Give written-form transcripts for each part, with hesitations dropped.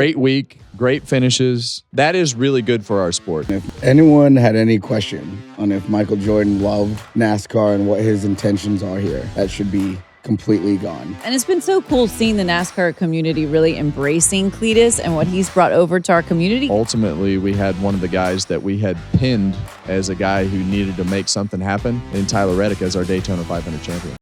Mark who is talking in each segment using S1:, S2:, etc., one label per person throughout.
S1: Great week, great finishes. That is really good for our sport.
S2: If anyone had any question on if Michael Jordan loved NASCAR and what his intentions are here, that should be completely gone.
S3: And it's been so cool seeing the NASCAR community really embracing Cleetus and what he's brought over to our community.
S1: Ultimately, we had one of the guys that we had pinned as a guy who needed to make something happen in Tyler Reddick as our Daytona 500 champion.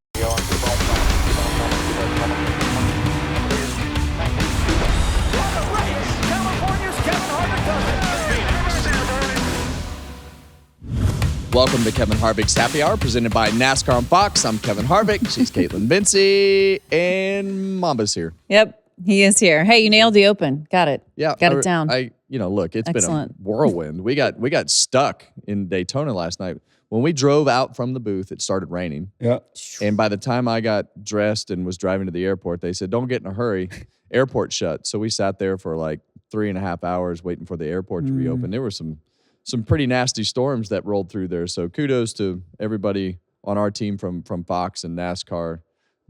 S1: Welcome to Kevin Harvick's Happy Hour, presented by NASCAR on Fox. I'm Kevin Harvick. She's Kaitlyn Vincie, and Mamba's here.
S3: Yep, he is here. Hey, you nailed the open. Got it.
S1: Yeah,
S3: got it down.
S1: Look, it's
S3: Excellent.
S1: been a whirlwind. We got stuck in Daytona last night. When we drove out from the booth, it started raining.
S2: Yeah.
S1: And by the time I got dressed and was driving to the airport, they said, "Don't get in a hurry. Airport shut." So we sat there for like 3.5 hours waiting for the airport to reopen. There were some pretty nasty storms that rolled through there. So kudos to everybody on our team from Fox and NASCAR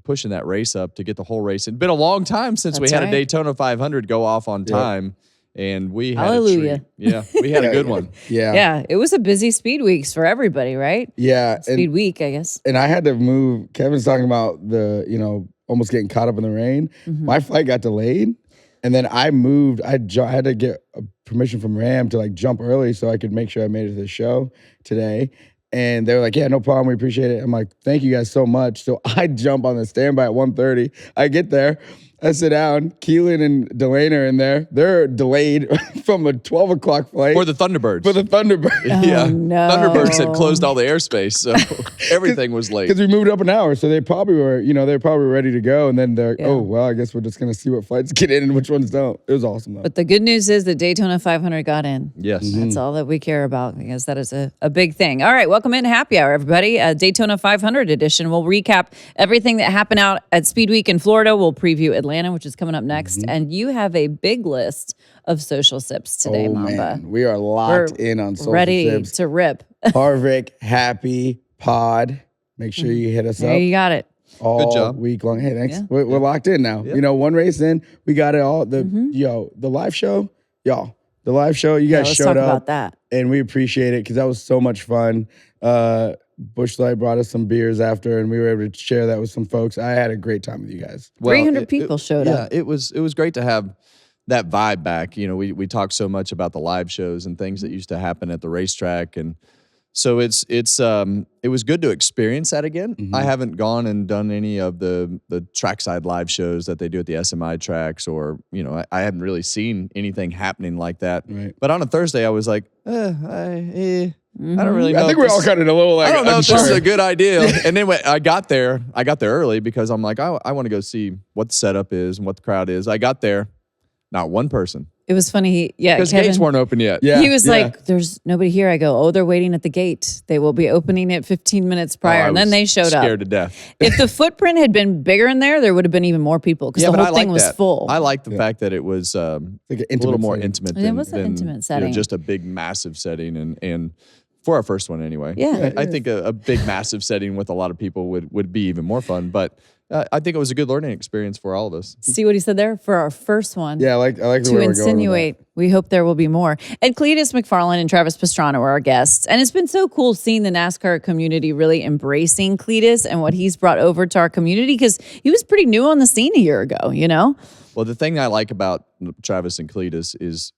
S1: pushing that race up to get the whole race. It's been a long time since we had a Daytona 500 go off on time. And we had
S3: Hallelujah.
S1: a treat. Yeah, we had a good one.
S3: Yeah, it was a busy speed weeks for everybody, right?
S2: Yeah.
S3: Speed week, I guess.
S2: And I had to move. Kevin's talking about the, almost getting caught up in the rain. My flight got delayed. And then I moved. I had to get permission from Ram to jump early so I could make sure I made it to the show today. And they were like, "Yeah, no problem. We appreciate it." I'm like, "Thank you guys so much." So I jump on the standby at 1:30. I get there. I sit down. Keelan and Delane are in there. They're delayed from a 12 o'clock flight.
S1: For the Thunderbirds.
S2: For the Thunderbirds.
S1: Yeah.
S3: No.
S1: Thunderbirds had closed all the airspace, so everything was late.
S2: Because we moved up an hour, so they probably were, they're probably ready to go. And then they're like, "Oh, well, I guess we're just going to see what flights get in and which ones don't." It was awesome, though.
S3: But the good news is that Daytona 500 got in.
S1: Yes.
S3: That's all that we care about, because that is a big thing. All right, welcome in Happy Hour, everybody. Daytona 500 edition. We'll recap everything that happened out at Speed Week in Florida. We'll preview Atlanta, which is coming up next. And you have a big list of social sips today, Mamba.
S2: Man. We are locked in on social
S3: ready
S2: sips.
S3: to rip.
S2: Harvick, Happy, Pod. Make sure you hit us
S3: There
S2: up
S3: you got it.
S2: all
S1: Good job.
S2: week long. Hey, thanks.
S3: Yeah.
S2: We're locked in now.
S1: Yeah.
S2: One race in, we got it all. The live show, the live show, you guys
S3: Let's
S2: showed
S3: talk
S2: up.
S3: about that.
S2: And we appreciate it because that was so much fun. Busch Light brought us some beers after, and we were able to share that with some folks. I had a great time with you guys.
S3: 300 people showed up.
S1: Yeah, it was great to have that vibe back. We talked so much about the live shows and things that used to happen at the racetrack, and so it was good to experience that again. I haven't gone and done any of the trackside live shows that they do at the SMI tracks, or I hadn't really seen anything happening like that.
S2: Right.
S1: But on a Thursday, I was like, I don't really know.
S2: I think we're all kind of a little
S1: I don't know if this is
S2: unsure.
S1: a good idea. And then when I got there early because I'm like, I want to go see what the setup is and what the crowd is. I got there, not one person.
S3: It was funny.
S1: Because gates weren't open yet.
S2: Yeah.
S3: He was like, "There's nobody here." I go, "Oh, they're waiting at the gate. They will be opening it 15 minutes prior."
S1: I
S3: And then
S1: was
S3: they showed up.
S1: Scared to death.
S3: If the footprint had been bigger in there would have been even more people, because the
S1: but
S3: whole
S1: I like
S3: thing was
S1: that.
S3: full.
S1: I like the fact that it was
S2: Like an
S1: a little
S2: intimate
S1: more
S2: setting.
S1: intimate.
S3: It was an intimate setting.
S1: Just a big, massive setting, and for our first one anyway.
S3: Yeah.
S1: I think a big, massive setting with a lot of people would be even more fun. But I think it was a good learning experience for all of us.
S3: See what he said there? For our first one.
S2: Yeah, I like the
S3: To
S2: way we're going with
S3: insinuate, we hope there will be more. And Cleetus, McFarland, and Travis Pastrana were our guests. And it's been so cool seeing the NASCAR community really embracing Cleetus and what he's brought over to our community, because he was pretty new on the scene a year ago,
S1: Well, the thing I like about Travis and Cleetus is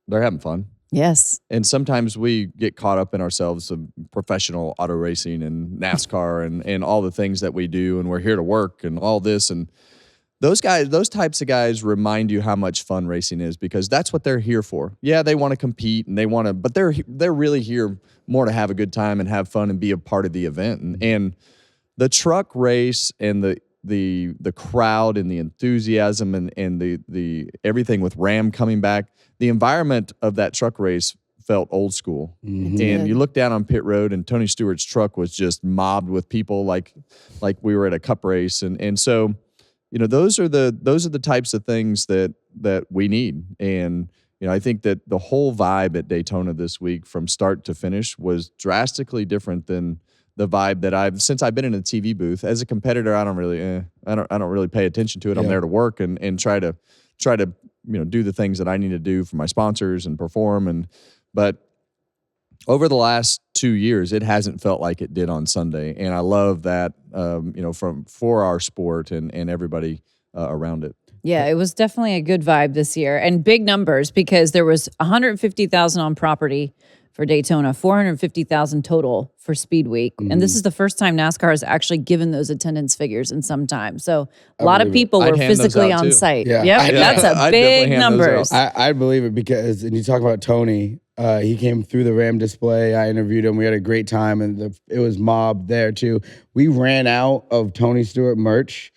S1: they're having fun.
S3: Yes.
S1: And sometimes we get caught up in ourselves of professional auto racing and NASCAR and all the things that we do, and we're here to work and all this. And those types of guys remind you how much fun racing is, because that's what they're here for. Yeah, they want to compete and but they're really here more to have a good time and have fun and be a part of the event. And the truck race and the crowd and the enthusiasm and the everything with Ram coming back, the environment of that truck race felt old school. And you look down on pit road and Tony Stewart's truck was just mobbed with people like we were at a cup race. And so, those are the types of things that we need. And I think that the whole vibe at Daytona this week from start to finish was drastically different than the vibe that since I've been in a TV booth. As a competitor, I don't really pay attention to it. I'm there to work and try to do the things that I need to do for my sponsors and perform. But over the last 2 years, it hasn't felt like it did on Sunday. And I love that, for our sport and everybody around it.
S3: Yeah, it was definitely a good vibe this year and big numbers because there was 150,000 on property for Daytona, 450,000 total for Speed Week. And this is the first time NASCAR has actually given those attendance figures in some time. So a lot of people were physically on site.
S2: Yeah.
S3: Yep, that's a big numbers.
S2: I believe it because, and you talk about Tony, he came through the Ram display. I interviewed him. We had a great time, and it was mob there too. We ran out of Tony Stewart merch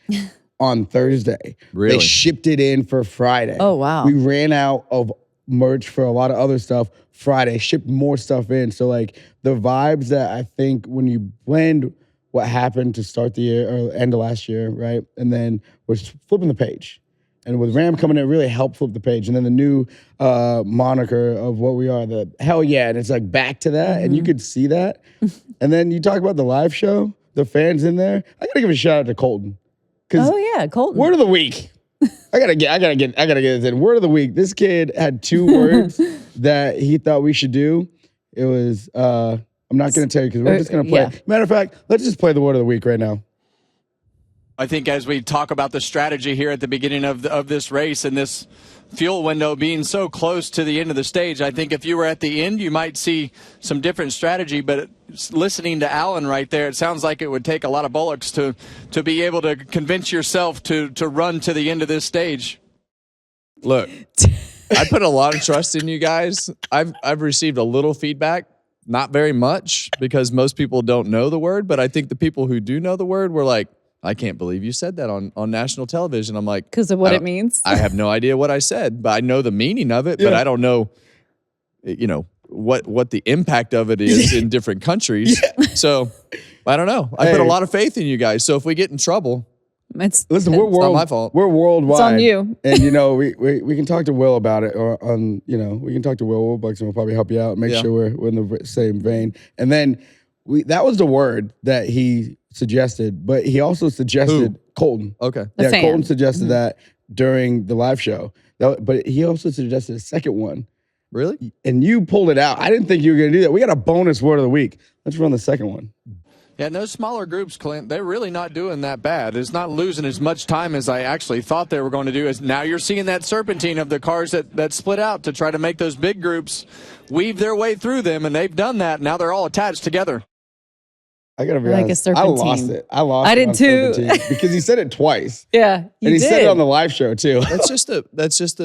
S2: on Thursday.
S1: Really?
S2: They shipped it in for Friday.
S3: Oh, wow.
S2: We ran out of merch for a lot of other stuff Friday, shipped more stuff in. So like the vibes that I think when you blend what happened to start the year or end of last year, right? And then we're flipping the page. And with Ram coming in, it really helped flip the page. And then the new moniker of what we are, the hell yeah. And it's like back to that. And you could see that. And then you talk about the live show, the fans in there. I got to give a shout out to Colton.
S3: Oh yeah, Colton.
S2: Word of the week. I gotta get this in. Word of the week. This kid had 2 words that he thought we should do. It was I'm not gonna tell you because we're just gonna play.
S3: Yeah.
S2: Matter of fact, let's just play the word of the week right now.
S4: I think as we talk about the strategy here at the beginning of this race and this fuel window being so close to the end of the stage, I think if you were at the end, you might see some different strategy. But listening to Alan right there, it sounds like it would take a lot of bullocks to be able to convince yourself to run to the end of this stage.
S1: Look, I put a lot of trust in you guys. I've received a little feedback, not very much, because most people don't know the word. But I think the people who do know the word were like, I can't believe you said that on national television. I'm like,
S3: because of what it means.
S1: I have no idea what I said, but I know the meaning of it, but I don't know, what the impact of it is in different countries. So I don't know. I put a lot of faith in you guys. So if we get in trouble,
S3: Listen,
S2: we're
S1: not my fault.
S2: We're worldwide.
S3: It's on you.
S2: And we can talk to Will about it, or we can talk to Will Buxton will probably help you out, make sure we're in the same vein. And then that was the word that he suggested, but he also suggested Colton.
S1: Okay.
S3: The fan.
S2: Colton suggested that during the live show. But he also suggested a second one.
S1: Really?
S2: And you pulled it out. I didn't think you were going to do that. We got a bonus word of the week. Let's run the second one.
S4: Yeah, no smaller groups, Clint, they're really not doing that bad. It's not losing as much time as I actually thought they were going to do. As now you're seeing that serpentine of the cars that split out to try to make those big groups weave their way through them, and they've done that. Now they're all attached together.
S2: I gotta be
S3: Like
S2: honest.
S3: a serpentine.
S2: I lost it. I
S3: did
S2: on
S3: too.
S2: serpentine because he said it twice.
S3: Yeah,
S2: And he said it on the live show too.
S1: That's just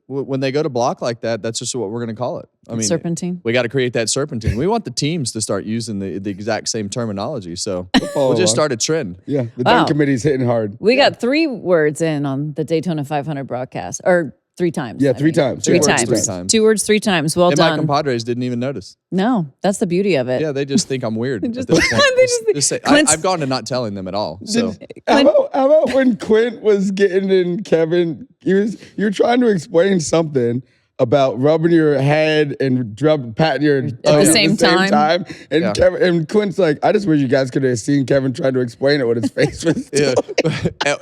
S1: when they go to block like that, that's just what we're going to call it. I mean,
S3: serpentine.
S1: We got to create that serpentine. We want the teams to start using the exact same terminology. So
S2: follow
S1: we'll just
S2: along.
S1: start a trend.
S2: Yeah, the
S3: Wow.
S2: dunk committee's hitting hard.
S3: We got 3 words in on the Daytona 500 broadcast, or 3 times.
S2: Yeah,
S3: I
S2: 3
S3: mean.
S2: times.
S3: 3
S2: 2 words,
S3: times.
S2: 3
S1: times.
S3: 2 words, 3 times. Well
S1: And my
S3: done.
S1: compadres didn't even notice.
S3: No, that's the beauty of it.
S1: Yeah, they just think I'm weird.
S3: Just-
S1: at this point.
S3: they just-
S1: Just say,
S3: Clint's-
S1: I've gone to not telling them at all. So
S2: How about when Clint was getting in Kevin? You were trying to explain something about rubbing your head and patting your
S3: the
S2: tongue
S3: same time.
S2: And
S1: Yeah.
S2: Kevin and Clint's like, I just wish you guys could have seen Kevin trying to explain it with his face was
S1: yeah.
S2: doing.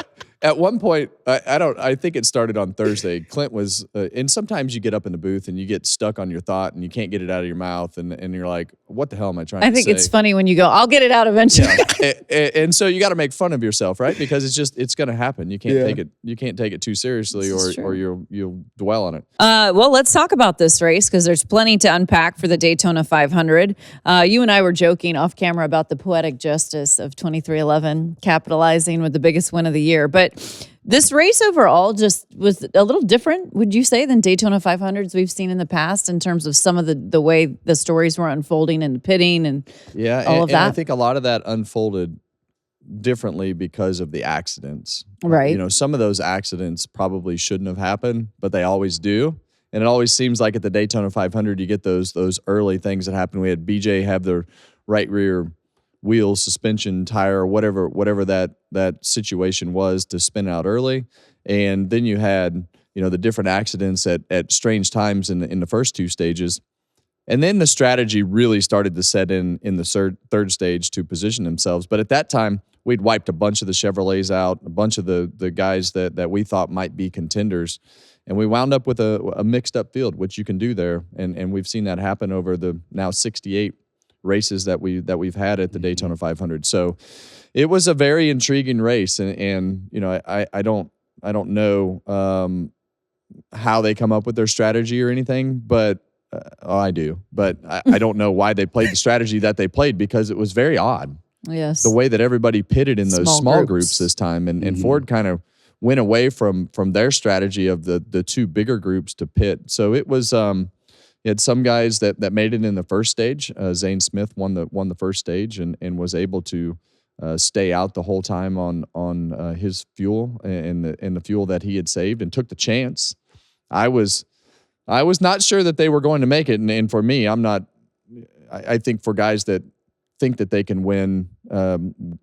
S1: At one point, I think it started on Thursday. Clint was, and sometimes you get up in the booth and you get stuck on your thought and you can't get it out of your mouth and you're like, what the hell am I trying to say?
S3: I think it's funny when you go, I'll get it out eventually.
S1: And so you got to make fun of yourself, right? Because it's going to happen. You can't
S2: Yeah.
S1: take it too seriously,
S3: This is
S1: or you'll dwell on it.
S3: Well, let's talk about this race because there's plenty to unpack for the Daytona 500. You and I were joking off camera about the poetic justice of 2311 capitalizing with the biggest win of the year. But this race overall just was a little different, would you say, than Daytona 500s we've seen in the past in terms of some of the way the stories were unfolding and pitting and all of that?
S1: And I think a lot of that unfolded differently because of the accidents.
S3: Right.
S1: Some of those accidents probably shouldn't have happened, but they always do. And it always seems like at the Daytona 500, you get those early things that happen. We had BJ have their right rear wheel, suspension, tire, whatever that situation was to spin out early. And then you had, the different accidents at strange times in the first 2 stages. And then the strategy really started to set in the third stage to position themselves. But at that time, we'd wiped a bunch of the Chevrolets out, a bunch of the guys that we thought might be contenders. And we wound up with a mixed up field, which you can do there. And we've seen that happen over the now 68 races that we've had at the Daytona 500. So it was a very intriguing race. And you know, I don't know how they come up with their strategy or anything, but I do. But I don't know why they played the strategy that they played, because it was very odd.
S3: Yes.
S1: The way that everybody pitted in those small groups this time. And Ford kind of went away from their strategy of the two bigger groups to pit. So it was you had some guys that made it in the first stage. Zane Smith won the first stage and was able to stay out the whole time on his fuel and the fuel that he had saved, and took the chance. I was not sure that they were going to make it, and for me, I'm not. I think for guys that think that they can win,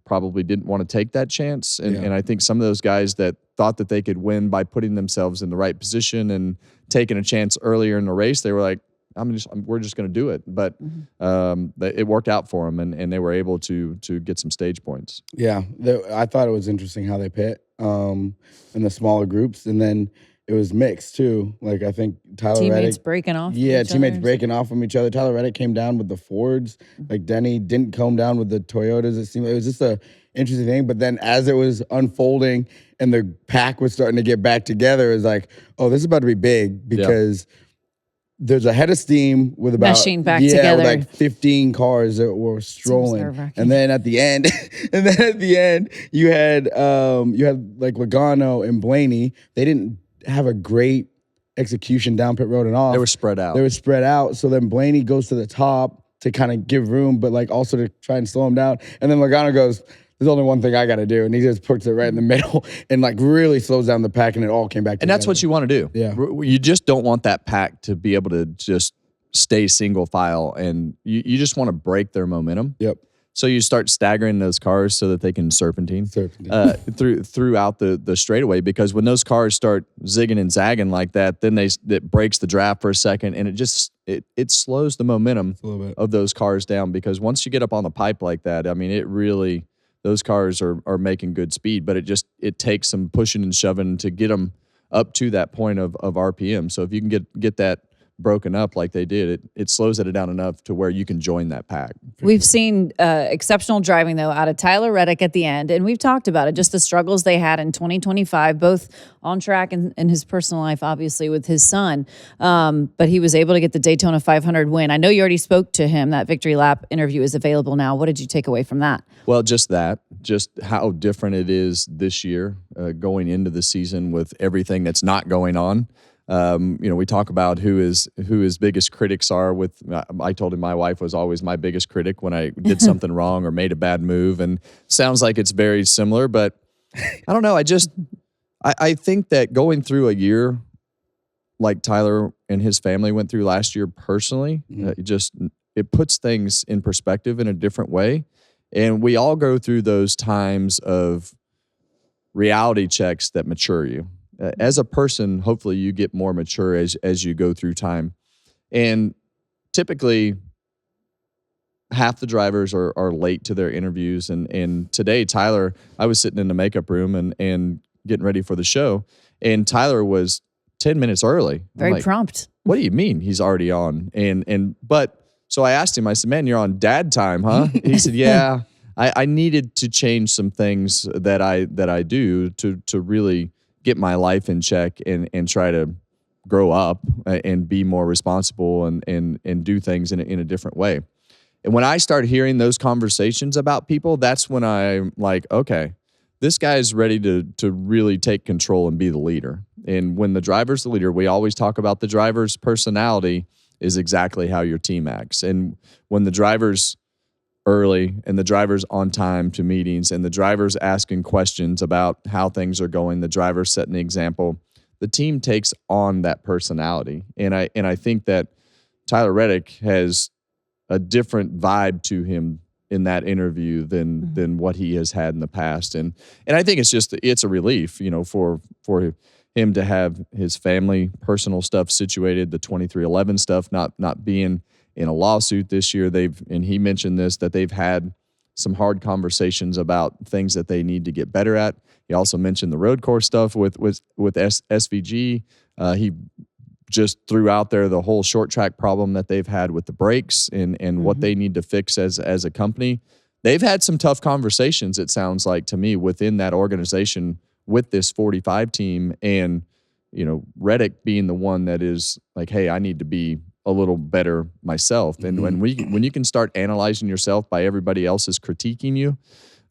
S1: probably didn't want to take that chance, and I think some of those guys that thought that they could win by putting themselves in the right position and taking a chance earlier in the race, they were like, we're just going to do it. But it worked out for them, and they were able to get some stage points.
S2: Yeah, I thought it was interesting how they pit in the smaller groups, and then it was mixed too. Like I think Tyler
S3: teammates
S2: Reddick
S3: breaking off.
S2: Yeah, teammates
S3: other.
S2: breaking off from each other. Tyler Reddick came down with the Fords. Like Denny didn't come down with the Toyotas. It was just a interesting thing. But then as it was unfolding and the pack was starting to get back together, it was like, oh, this is about to be big, because there's a head of steam with about
S3: meshing back together,
S2: with like 15 cars that were strolling, and then at the end, you had like Logano and Blaney. They didn't have a great execution down pit road and off.
S1: They were spread out. So then Blaney goes to the top to kind of give room, but like also to try and slow him down. And then Logano goes, there's only one thing I got to do. And he just puts it right in the middle and like really slows down the pack, and it all came back together. And that's what you want to do.
S2: Yeah.
S1: You just don't want that pack to be able to just stay single file, and you just want to break their momentum.
S2: Yep.
S1: So you start staggering those cars so that they can serpentine. Throughout the straightaway, because when those cars start zigging and zagging like that, then it breaks the draft for a second, and it slows the momentum of those cars down, because once you get up on the pipe like that, I mean, it really, those cars are making good speed, but it takes some pushing and shoving to get them up to that point of RPM. So if you can get that broken up like they did, it slows it down enough to where you can join that pack.
S3: We've seen exceptional driving, though, out of Tyler Reddick at the end, and we've talked about it, just the struggles they had in 2025, both on track and in his personal life, obviously, with his son. But he was able to get the Daytona 500 win. I know you already spoke to him. That Victory Lap interview is available now. What did you take away from that?
S1: Well, just how different it is this year, going into the season with everything that's not going on. We talk about who his biggest critics are. I told him my wife was always my biggest critic when I did something wrong or made a bad move, and sounds like it's very similar, but I don't know. I think that going through a year like Tyler and his family went through last year personally, it puts things in perspective in a different way. And we all go through those times of reality checks that mature you. As a person, hopefully you get more mature as you go through time. And typically, half the drivers are late to their interviews. And today, Tyler, I was sitting in the makeup room and getting ready for the show, and Tyler was 10 minutes early.
S3: Very prompt.
S1: What do you mean he's already on? But so I asked him, I said, man, you're on dad time, huh? He said, yeah, I needed to change some things that I do to really get my life in check and try to grow up and be more responsible and do things in a different way. And when I start hearing those conversations about people, that's when I'm like, okay, this guy's ready to really take control and be the leader. And when the driver's the leader, we always talk about the driver's personality is exactly how your team acts. And when the driver's early and the driver's on time to meetings and the driver's asking questions about how things are going, the driver's setting the example, the team takes on that personality. And I think that Tyler Reddick has a different vibe to him in that interview than what he has had in the past. And I think it's a relief, for him to have his family personal stuff situated, the 2311 stuff not being in a lawsuit this year. And he mentioned this, that they've had some hard conversations about things that they need to get better at. He also mentioned the road course stuff with SVG. He just threw out there the whole short track problem that they've had with the brakes and what they need to fix as a company. They've had some tough conversations, it sounds like to me, within that organization with this 45 team. And, Reddick being the one that is like, hey, I need to be a little better myself. And when you can start analyzing yourself by everybody else's critiquing you,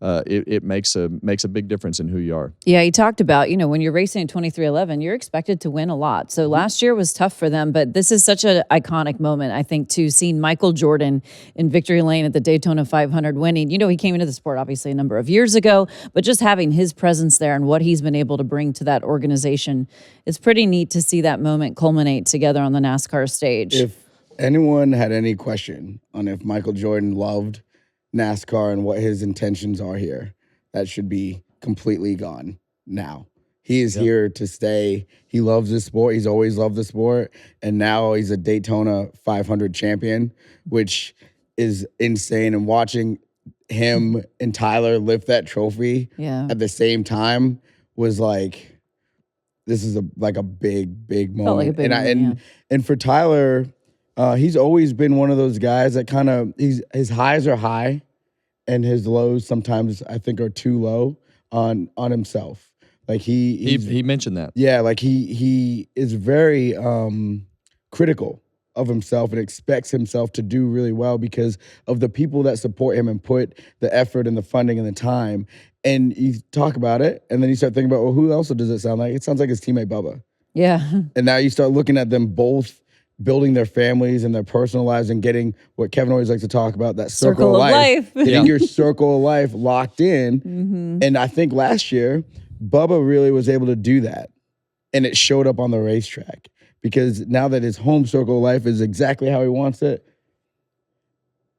S1: it makes a big difference in who you are.
S3: Yeah, he talked about, when you're racing in 2311, you're expected to win a lot. So last year was tough for them, but this is such an iconic moment, I think, to seeing Michael Jordan in victory lane at the Daytona 500 winning. He came into the sport obviously a number of years ago, but just having his presence there and what he's been able to bring to that organization, it's pretty neat to see that moment culminate together on the NASCAR stage.
S2: If anyone had any question on if Michael Jordan loved NASCAR and what his intentions are here, that should be completely gone now. He is here to stay. He loves this sport. He's always loved the sport. And now he's a Daytona 500 champion, which is insane. And watching him and Tyler lift that trophy at the same time was like, this is a big moment.
S3: Like a big moment,
S2: and for Tyler, he's always been one of those guys that kind of, his highs are high and his lows sometimes I think are too low on himself. Like he
S1: mentioned that.
S2: Yeah, like he is very critical of himself and expects himself to do really well because of the people that support him and put the effort and the funding and the time. And you talk about it and then you start thinking about, well, who else does it sound like? It sounds like his teammate Bubba.
S3: Yeah.
S2: And now you start looking at them both building their families and their personal lives and getting what Kevin always likes to talk about, that circle of life. Getting your circle of life locked in. And I think last year, Bubba really was able to do that. And it showed up on the racetrack because now that his home circle of life is exactly how he wants it,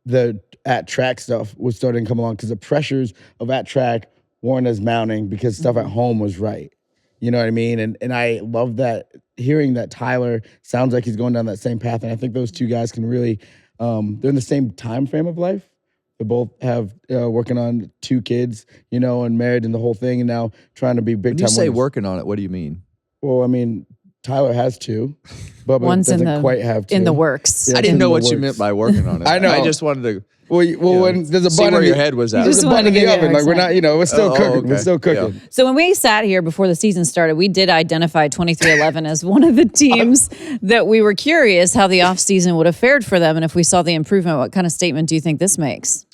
S2: the at-track stuff was starting to come along because the pressures of at-track weren't as mounting because stuff at home was right. You know what I mean? And I love that, hearing that Tyler sounds like he's going down that same path. And I think those two guys can really, they're in the same time frame of life. They both have working on 2 kids, and married and the whole thing, and now trying to be big time.
S1: When you say
S2: winners.
S1: working on it, what do you mean?
S2: Well, I mean, Tyler has 2. Bubba doesn't quite have 2.
S3: In the works.
S2: Yeah,
S1: I didn't know what you meant by working on it.
S2: I know.
S1: I just wanted to.
S2: When there's a
S1: see
S2: bun
S1: where
S2: in
S1: your head was at.
S2: There's a bun in the oven. Like we're not, we're still cooking.
S1: Okay.
S2: We're still cooking.
S1: Yeah.
S3: So when we sat here before the season started, we did identify 2311 as one of the teams that we were curious how the offseason would have fared for them. And if we saw the improvement, what kind of statement do you think this makes?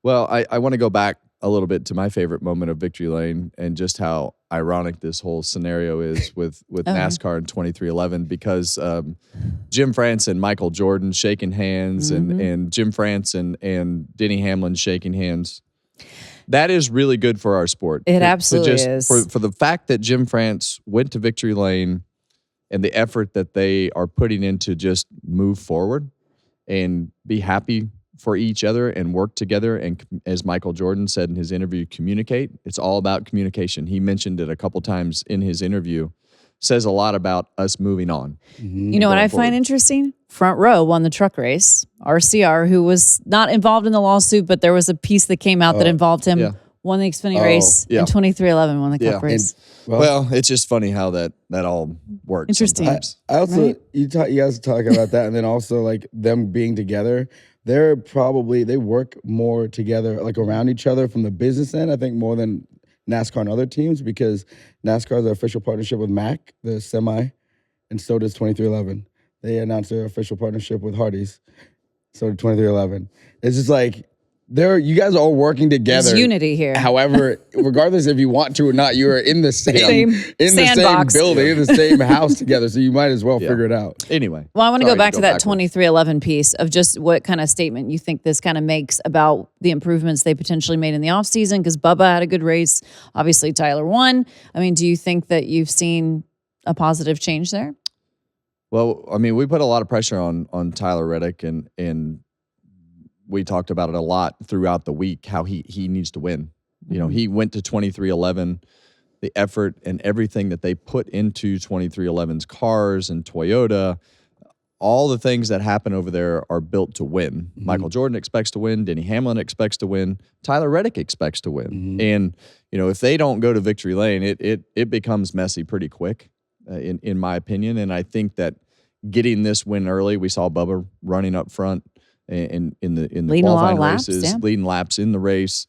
S1: Well, I want to go back a little bit to my favorite moment of victory lane and just how ironic this whole scenario is with NASCAR in 2311 because Jim France and Michael Jordan shaking hands and Jim France and Denny Hamlin shaking hands. That is really good for our sport.
S3: It absolutely is.
S1: For the fact that Jim France went to victory lane and the effort that they are putting in to just move forward and be happy for each other and work together. And as Michael Jordan said in his interview, communicate. It's all about communication. He mentioned it a couple times in his interview. Says a lot about us moving on.
S3: You know what I find interesting? Front Row won the truck race. RCR, who was not involved in the lawsuit, but there was a piece that came out that involved him, won the Xfinity race in 2311, won the Cup race.
S1: Well, it's just funny how that all works.
S3: Interesting.
S1: Sometimes.
S2: I also, you guys talk about that, and then also like them being together. They work more together, like around each other from the business end, I think more than NASCAR and other teams because NASCAR has an official partnership with Mack, the semi, and so does 2311. They announced their official partnership with Hardee's, so did 2311. It's just like, you guys are all working together.
S3: There's unity here.
S2: However, regardless if you want to or not, you are in the same building, in the same house together. So you might as well figure it out.
S1: Anyway.
S3: Well, I want to go back to that 2311 piece of just what kind of statement you think this kind of makes about the improvements they potentially made in the offseason because Bubba had a good race. Obviously, Tyler won. I mean, do you think that you've seen a positive change there?
S1: Well, I mean, we put a lot of pressure on Tyler Reddick and we talked about it a lot throughout the week, how he needs to win. You know, he went to 2311, the effort and everything that they put into 2311's cars and Toyota, all the things that happen over there are built to win. Michael Jordan expects to win. Denny Hamlin expects to win. Tyler Reddick expects to win. And, if they don't go to victory lane, it becomes messy pretty quick, in my opinion. And I think that getting this win early, we saw Bubba running up front in the
S3: Leading
S1: qualifying
S3: laps,
S1: races,
S3: yeah.
S1: leading laps in the race.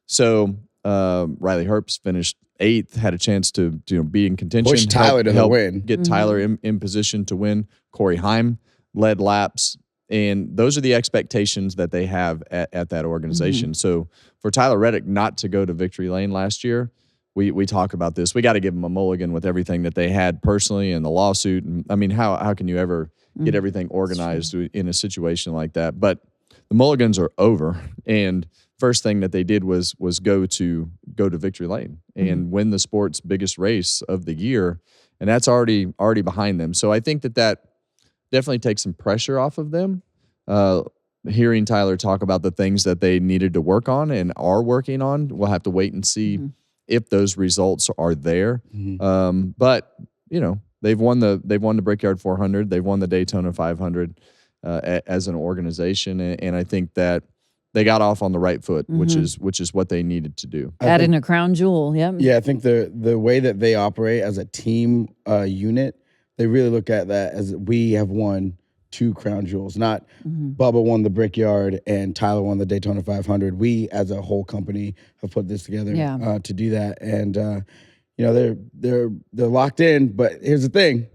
S1: So Riley Herbst finished 8th, had a chance to be in contention.
S2: Push Tyler to the win.
S1: Get Tyler in position to win. Corey Heim led laps. And those are the expectations that they have at that organization. So for Tyler Reddick not to go to victory lane last year, we talk about this. We got to give him a mulligan with everything that they had personally and the lawsuit. And I mean, how can you ever get everything organized in a situation like that? But the mulligans are over. And first thing that they did was go to victory lane and win the sport's biggest race of the year, and that's already behind them. So I think that definitely takes some pressure off of them. Hearing Tyler talk about the things that they needed to work on and are working on, we'll have to wait and see if those results are there. But they've won the Brickyard 400, they've won the Daytona 500 as an organization, and I think that they got off on the right foot, which is what they needed to do.
S3: Adding a crown jewel,
S2: Yeah, I think the way that they operate as a team unit, they really look at that as we have won 2 crown jewels. Not Bubba won the Brickyard and Tyler won the Daytona 500. We, as a whole company, have put this together to do that, and they're locked in. But here's the thing: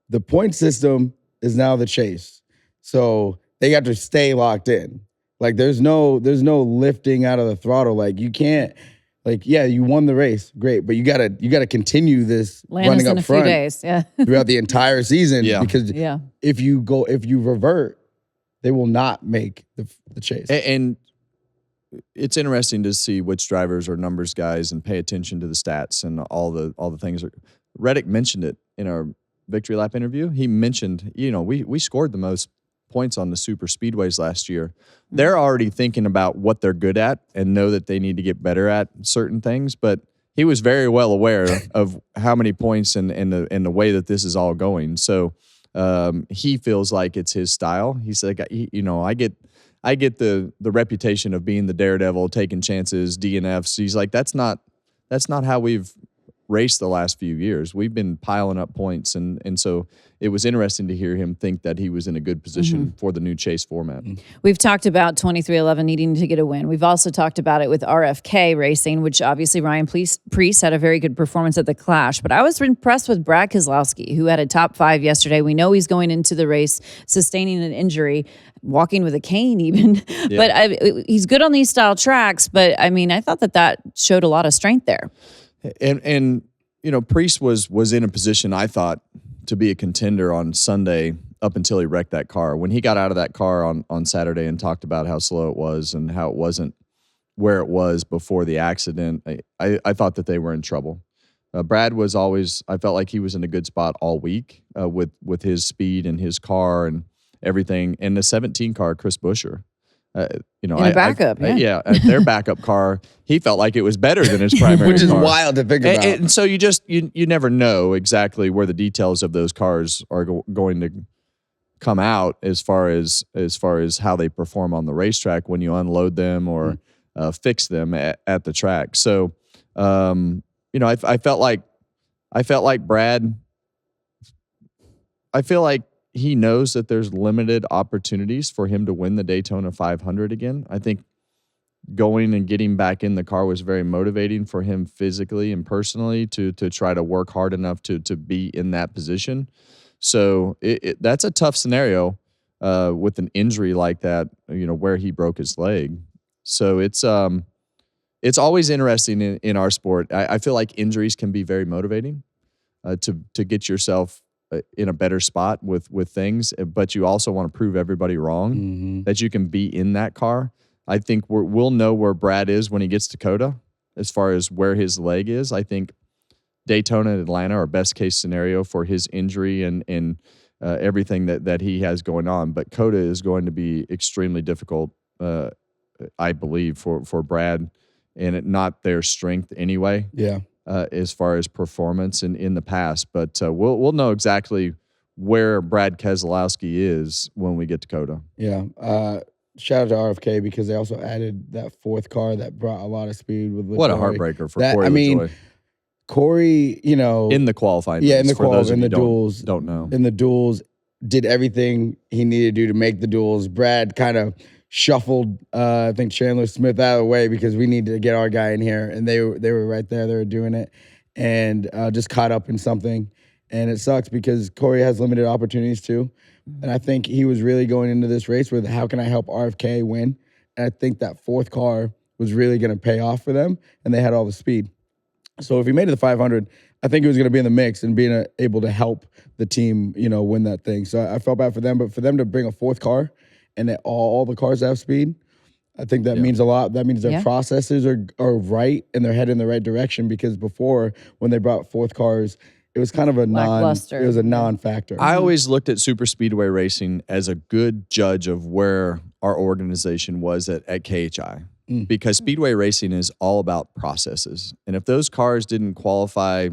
S2: the point system is now the chase, so they got to stay locked in. Like there's no lifting out of the throttle. Like you can't, you won the race, great, but you gotta continue this running up front
S3: few days,
S2: throughout the entire season. Because if you revert, they will not make the chase.
S1: And it's interesting to see which drivers are numbers guys and pay attention to the stats and all the things. Reddick mentioned it in our victory lap interview. He mentioned, we scored the most points on the super speedways last year. They're already thinking about what they're good at and know that they need to get better at certain things, but he was very well aware of how many points and the way that this is all going. So he feels like it's his style. He's like, I get the reputation of being the daredevil, taking chances, DNFs. He's like, that's not how we've raced the last few years. We've been piling up points, and so it was interesting to hear him think that he was in a good position for the new chase format.
S3: We've talked about 2311 needing to get a win. We've also talked about it with RFK Racing, which obviously Ryan Preece had a very good performance at the Clash. But I was impressed with Brad Keselowski, who had a top 5 yesterday. We know he's going into the race sustaining an injury, walking with a cane even. Yeah. But he's good on these style tracks. But I mean, I thought that showed a lot of strength there.
S1: And Preece was in a position, I thought, to be a contender on Sunday up until he wrecked that car. When he got out of that car on Saturday and talked about how slow it was and how it wasn't where it was before the accident, I thought that they were in trouble. Brad was always, I felt like he was in a good spot all week with his speed and his car and everything. And the 17 car, Chris Buescher.
S3: Backup,
S1: their backup car, he felt like it was better than his primary
S2: which is
S1: car.
S2: wild to think about.
S1: And so you never know exactly where the details of those cars are going to come out as far as how they perform on the racetrack when you unload them or fix them at the track. So I felt like Brad. I feel like he knows that there's limited opportunities for him to win the Daytona 500 again. I think going and getting back in the car was very motivating for him physically and personally to try to work hard enough to be in that position. So that's a tough scenario with an injury like that, where he broke his leg. So it's always interesting in our sport. I feel like injuries can be very motivating to get yourself in a better spot with things, but you also want to prove everybody wrong that you can be in that car. I think we'll know where Brad is when he gets to COTA as far as where his leg is. I think Daytona and Atlanta are best case scenario for his injury and everything that he has going on. But COTA is going to be extremely difficult, I believe, for Brad, and not their strength anyway.
S2: Yeah.
S1: As far as performance in the past, but we'll know exactly where Brad Keselowski is when we get to Coda.
S2: Yeah. Shout out to RFK because they also added that fourth car that brought a lot of speed with
S1: What a
S2: LaJoy.
S1: heartbreaker for Corey LaJoy.
S2: Corey, you know,
S1: In the qualifying
S2: yeah,
S1: race,
S2: in the
S1: for those of
S2: in
S1: you
S2: the duels,
S1: don't know.
S2: in the duels, did everything he needed to do to make the duels. Brad kind of shuffled, I think Chandler Smith out of the way because we needed to get our guy in here, and they were right there. They were doing it, and just caught up in something. And it sucks because Corey has limited opportunities too. And I think he was really going into this race with how can I help RFK win? And I think that fourth car was really going to pay off for them, and they had all the speed. So if he made it to the 500, I think he was going to be in the mix and being able to help the team, you know, win that thing. So I felt bad for them, but for them to bring a fourth car and that all the cars have speed, I think that means a lot. That means their processes are right and they're headed in the right direction because before when they brought fourth cars, it was kind of a non-factor.
S1: I always looked at super speedway racing as a good judge of where our organization was at KHI. Because speedway racing is all about processes. And if those cars didn't qualify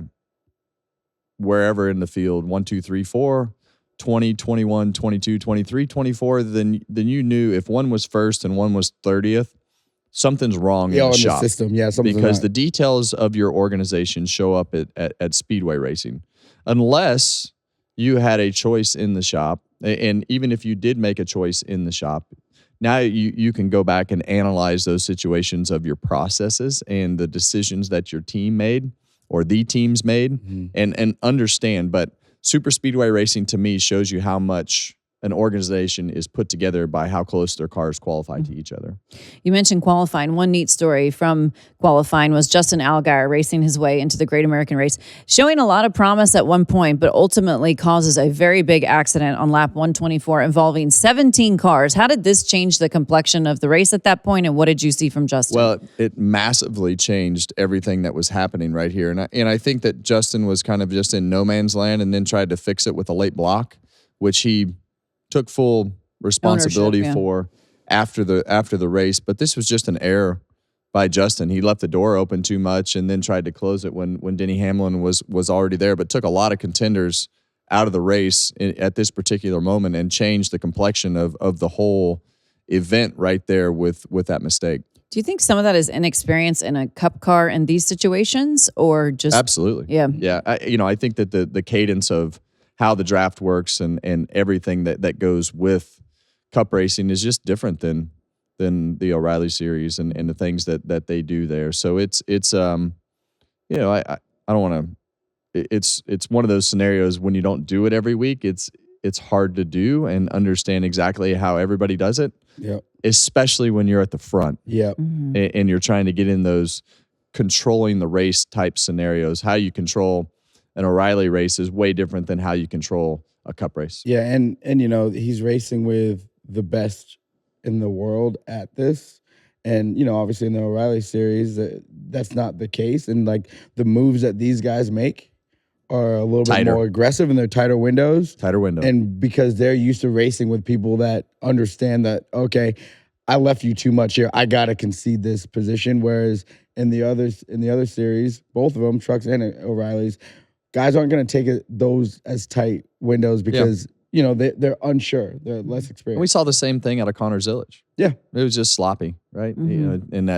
S1: wherever in the field, 1, 2, 3, 4, 20, 21, 22, 23, 24, then you knew if one was first and one was 30th, something's wrong in the shop.
S2: The system. Yeah,
S1: because the details of your organization show up at speedway racing. Unless you had a choice in the shop, and even if you did make a choice in the shop, now you can go back and analyze those situations of your processes and the decisions that your team made or the teams made and understand. But super speedway racing to me shows you how much an organization is put together by how close their cars qualify to each other.
S3: You mentioned qualifying. One neat story from qualifying was Justin Allgaier racing his way into the Great American Race, showing a lot of promise at one point, but ultimately causes a very big accident on lap 124 involving 17 cars. How did this change the complexion of the race at that point, and what did you see from Justin?
S1: Well, it massively changed everything that was happening right here. And I think that Justin was kind of just in no man's land and then tried to fix it with a late block, which he took full responsibility for after the race. But this was just an error by Justin. He left the door open too much and then tried to close it when Denny Hamlin was already there, but took a lot of contenders out of the race at this particular moment and changed the complexion of the whole event right there with that mistake.
S3: Do you think some of that is inexperience in a cup car in these situations, or just
S1: absolutely? Yeah. I think that the cadence of how the draft works and everything that goes with cup racing is just different than the O'Reilly series and the things that they do there. So it's I don't want to. It's one of those scenarios when you don't do it every week. It's hard to do and understand exactly how everybody does it.
S2: Yep.
S1: Especially when you're at the front.
S2: Yep.
S1: And you're trying to get in those controlling the race type scenarios. How you control an O'Reilly race is way different than how you control a cup race.
S2: Yeah, and he's racing with the best in the world at this. And, obviously in the O'Reilly series, that's not the case. And, like, the moves that these guys make are a little bit more aggressive and they're tighter windows. And because they're used to racing with people that understand that, okay, I left you too much here. I got to concede this position. Whereas in the other series, both of them, trucks and O'Reilly's, guys aren't going to take those as tight windows because, they're unsure. They're less experienced.
S1: And we saw the same thing out of Connor Zillage.
S2: Yeah.
S1: It was just sloppy, right? And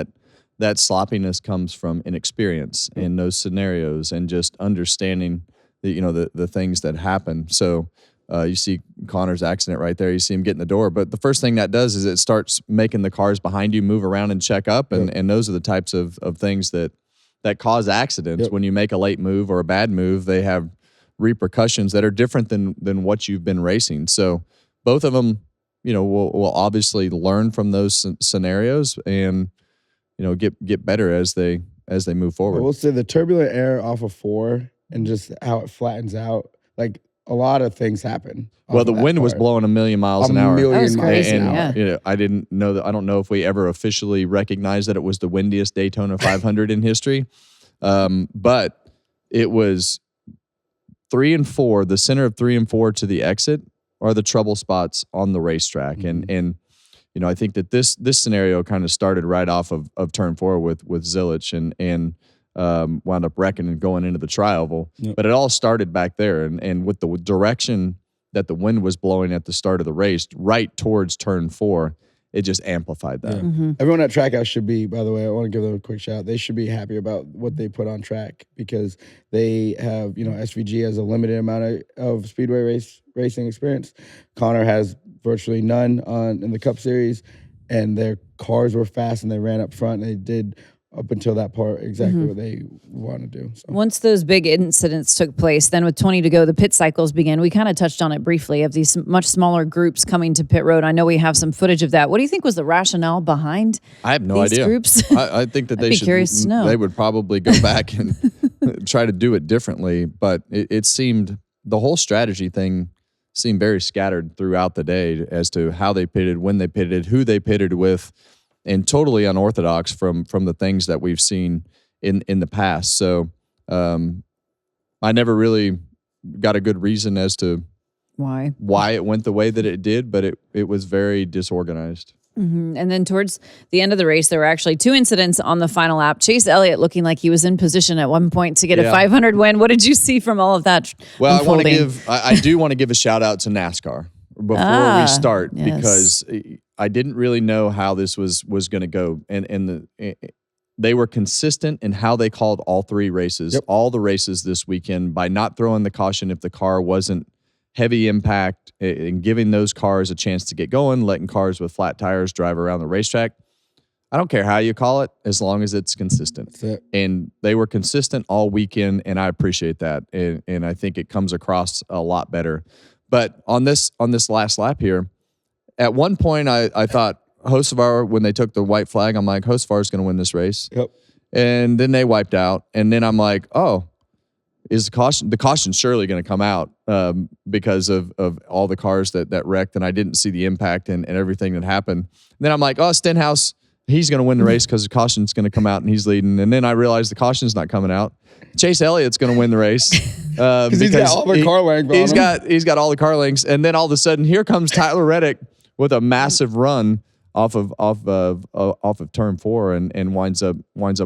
S1: that sloppiness comes from inexperience in those scenarios and just understanding the things that happen. So you see Connor's accident right there. You see him get in the door. But the first thing that does is it starts making the cars behind you move around and check up. And those are the types of things that cause accidents. When you make a late move or a bad move, they have repercussions that are different than what you've been racing. So both of them, will obviously learn from those scenarios and, get better as they move forward.
S2: I will say the turbulent air off of 4 and just how it flattens out, like a lot of things happen.
S1: Well, the wind was blowing 1,000,000 miles an hour.
S3: That was crazy,
S1: and I didn't know that. I don't know if we ever officially recognized that it was the windiest Daytona 500 in history. But it was 3 and 4. The center of 3 and 4 to the exit are the trouble spots on the racetrack.
S2: Mm-hmm.
S1: And I think that this scenario kind of started right off of turn 4 with Zillage and wound up wrecking and going into the tri-oval. But it all started back there. And with the direction that the wind was blowing at the start of the race right towards turn 4, it just amplified that.
S2: Everyone at Trackhouse should be, by the way, I want to give them a quick shout out. They should be happy about what they put on track because they have, SVG has a limited amount of speedway racing experience. Connor has virtually none in the Cup Series, and their cars were fast and they ran up front and they did up until that part exactly what they want to do. So.
S3: Once those big incidents took place, then with 20 to go, the pit cycles began. We kind of touched on it briefly of these much smaller groups coming to pit road. I know we have some footage of that. What do you think was the rationale behind
S1: I have no
S3: these
S1: idea.
S3: groups?
S1: I think that
S3: I'd be curious to know.
S1: They would probably go back and try to do it differently, but it seemed the whole strategy thing seemed very scattered throughout the day as to how they pitted, when they pitted, who they pitted with, and totally unorthodox from the things that we've seen in the past. So I never really got a good reason as to
S3: why
S1: it went the way that it did, but it was very disorganized.
S3: And then towards the end of the race, there were actually 2 incidents on the final lap. Chase Elliott looking like he was in position at one point to get a 500 win. What did you see from all of that?
S1: Well,
S3: unfolding?
S1: I do want to give a shout out to NASCAR before we start because I didn't really know how this was going to go, and they were consistent in how they called all 3 races, all the races this weekend by not throwing the caution if the car wasn't heavy impact and giving those cars a chance to get going, letting cars with flat tires drive around the racetrack. I don't care how you call it, as long as it's consistent.
S2: That's it.
S1: And they were consistent all weekend, and I appreciate that. And I think it comes across a lot better. But on this last lap here, at one point I thought Hocevar, when they took the white flag, I'm like, Hocevar is going to win this race.
S2: Yep.
S1: And then they wiped out. And then I'm like, oh, is the caution's surely going to come out because of all the cars that wrecked, and I didn't see the impact and everything that happened. And then I'm like, oh, Stenhouse, he's going to win the race because the caution's going to come out and he's leading. And then I realized the caution's not coming out. Chase Elliott's going to win the race because
S2: he's got all the car length.
S1: He's got all the car lengths, and then all of a sudden, here comes Tyler Reddick with a massive run off of turn 4 and winds up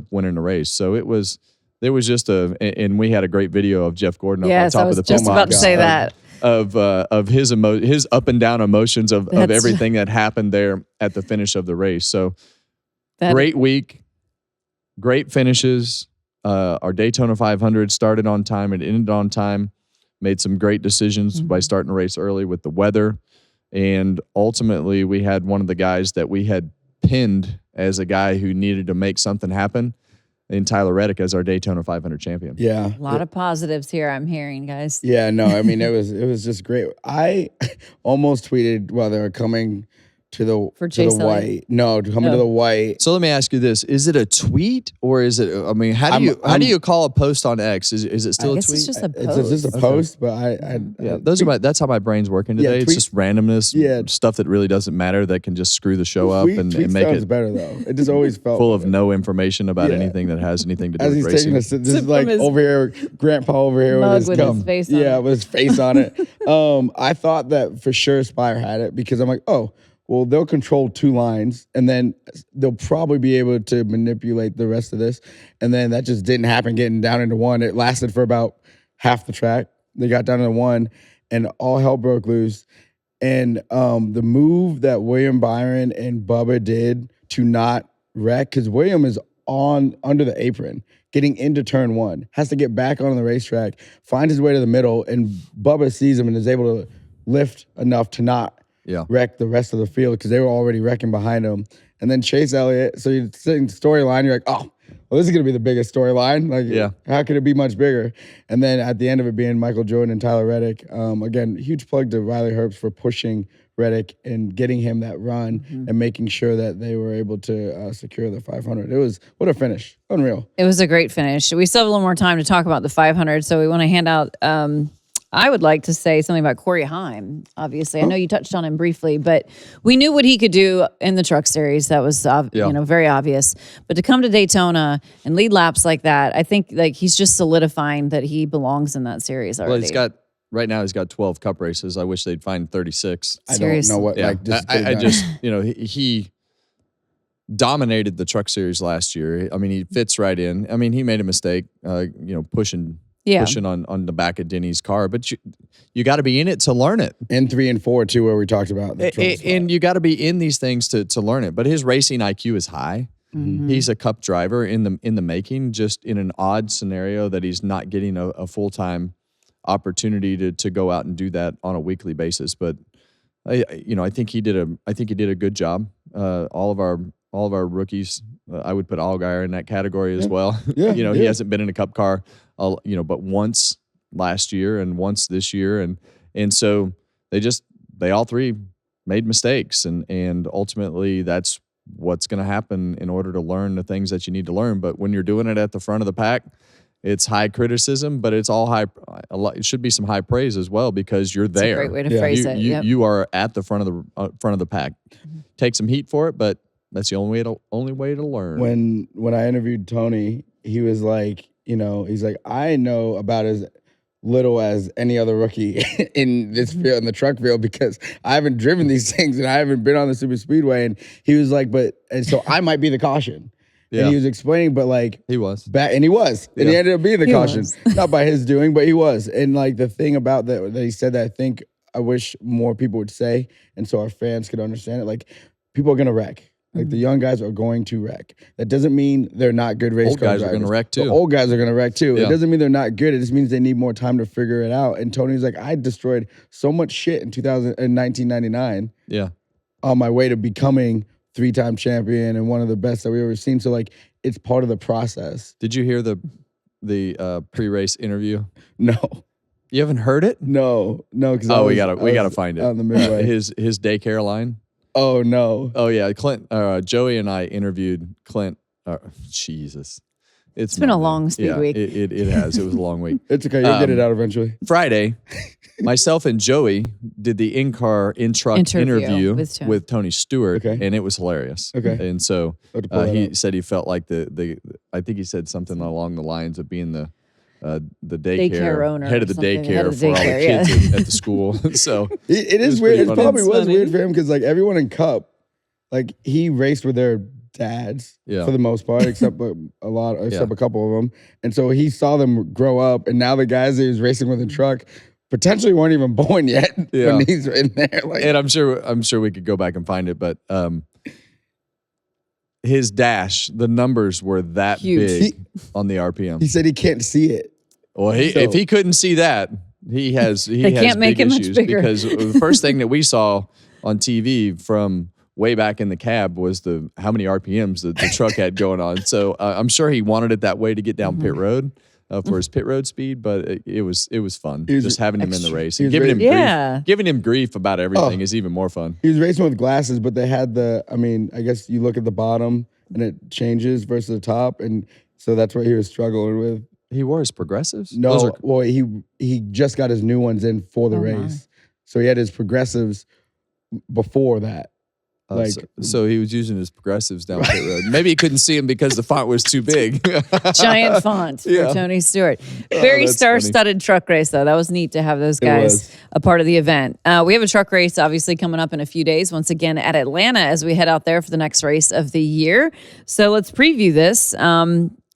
S1: winning the race. So there was just and we had a great video of Jeff Gordon up on top of the
S3: just about to say that.
S1: Of his up and down emotions of everything that happened there at the finish of the race. So great week, great finishes. Our Daytona 500 started on time and ended on time. Made some great decisions by starting the race early with the weather. And ultimately, we had one of the guys that we had pinned as a guy who needed to make something happen in Tyler Reddick as our Daytona 500 champion.
S2: Yeah.
S3: A lot of positives here I'm hearing, guys.
S2: Yeah, no, I mean, it was just great. I almost tweeted while they were coming to the white. No, coming to the white.
S1: So let me ask you this: is it a tweet or is it? I mean, how do you call a post on X? Is it still a tweet?
S3: It's just a post.
S2: It's just a post, but
S1: that's how my brain's working today. It's just randomness, stuff that really doesn't matter that can just screw the show up and make it
S2: better though. It just always felt
S1: full of no information about anything that has anything to do with racing.
S2: As he's taking just like over here, Grandpa over here with his
S3: face on it.
S2: with his face on it. I thought that for sure Spire had it because I'm like, oh. Well, they'll control 2 lines, and then they'll probably be able to manipulate the rest of this. And then that just didn't happen, getting down into 1. It lasted for about half the track. They got down to 1, and all hell broke loose. And the move that William Byron and Bubba did to not wreck, because William is under the apron, getting into turn 1, has to get back on the racetrack, find his way to the middle, and Bubba sees him and is able to lift enough to not wreck the rest of the field because they were already wrecking behind him. And then Chase Elliott, so you're sitting storyline, you're like, oh, well, this is going to be the biggest storyline. Like, how could it be much bigger? And then at the end of it being Michael Jordan and Tyler Reddick, again, huge plug to Riley Herbst for pushing Reddick and getting him that run and making sure that they were able to secure the 500. It was, what a finish. Unreal.
S3: It was a great finish. We still have a little more time to talk about the 500, so we want to hand out I would like to say something about Corey Heim, obviously. I know you touched on him briefly, but we knew what he could do in the Truck Series. That was very obvious. But to come to Daytona and lead laps like that, I think he's just solidifying that he belongs in that series already.
S1: Well, right now he's got 12 Cup races. I wish they'd find 36.
S3: Seriously.
S2: I don't know what.
S1: He dominated the Truck Series last year. I mean, he fits right in. I mean, he made a mistake, pushing pushing on the back of Denny's car. But you got to be in it to learn it.
S2: And 3 and 4 too, where we talked about the trouble spot.
S1: And you got to be in these things to learn it. But his racing IQ is high. He's a Cup driver in the making, just in an odd scenario that he's not getting a full-time opportunity to go out and do that on a weekly basis. But I think he did a good job. All of our rookies, I would put Allgaier in that category as well.
S2: Yeah,
S1: He hasn't been in a Cup car, but once last year and once this year, and so they all three made mistakes, and ultimately that's what's going to happen in order to learn the things that you need to learn. But when you're doing it at the front of the pack, it's high criticism, but it's all high. It should be some high praise as well, because you're there.
S3: That's a great way to phrase it.
S1: You are at the front of the pack. Take some heat for it, but that's the only way to learn.
S2: When I interviewed Tony, he was like, he's like, I know about as little as any other rookie in this field, in the truck field, because I haven't driven these things and I haven't been on the super speedway. And he was like, and so I might be the caution. Yeah. And he was explaining, but like
S1: he was,
S2: and he was, and he ended up being the caution, not by his doing, but he was. And like the thing about that he said that I think I wish more people would say, and so our fans could understand it. Like, people are gonna wreck. Like, the young guys are going to wreck. That doesn't mean they're not good race car drivers.
S1: Old guys are gonna wreck too.
S2: The old guys are gonna wreck too. Yeah. It doesn't mean they're not good. It just means they need more time to figure it out. And Tony's like, I destroyed so much shit in 1999. Yeah, on my way to becoming 3-time champion and one of the best that we've ever seen. So like, it's part of the process.
S1: Did you hear the pre-race interview?
S2: No.
S1: You haven't heard it?
S2: No.
S1: We gotta find it
S2: on the midway.
S1: His daycare line.
S2: Oh no.
S1: Oh yeah, Joey and I interviewed Clint. Jesus, it's
S3: been a long speed week.
S1: It has. It was a long week.
S2: It's okay. You'll get it out eventually.
S1: Friday, myself and Joey did the in-car, in-truck interview with Tony Stewart, and it was hilarious.
S2: Okay.
S1: And so he said he felt like I think he said something along the lines of being the daycare owner, head of the daycare for all the kids at the school. So
S2: it is weird. It probably was weird for him because like everyone in Cup, like he raced with their dads for the most part, except a couple of them, and so he saw them grow up, and now the guys that he was racing with in truck potentially weren't even born yet when he's in there. Like,
S1: and I'm sure we could go back and find it, but his dash, the numbers were that big on the RPM.
S2: He said he can't see it.
S1: Well, if he couldn't see that, he has
S3: can't make
S1: big
S3: it
S1: issues
S3: much bigger.
S1: because the first thing that we saw on TV from way back in the cab was how many RPMs the truck had going on. So I'm sure he wanted it that way to get down pit road for his pit road speed, but it was fun just having him in the race. And giving him grief about everything is even more fun.
S2: He was racing with glasses, but they had I guess you look at the bottom and it changes versus the top, and so that's what he was struggling with.
S1: He wore his progressives?
S2: No, well, he just got his new ones in for the race. So he had his progressives before that.
S1: So he was using his progressives down pit road. Maybe he couldn't see them because the font was too big.
S3: Giant font for Tony Stewart. Very star-studded truck race, though. That was neat to have those guys a part of the event. We have a truck race, obviously, coming up in a few days, once again at Atlanta, as we head out there for the next race of the year. So let's preview this.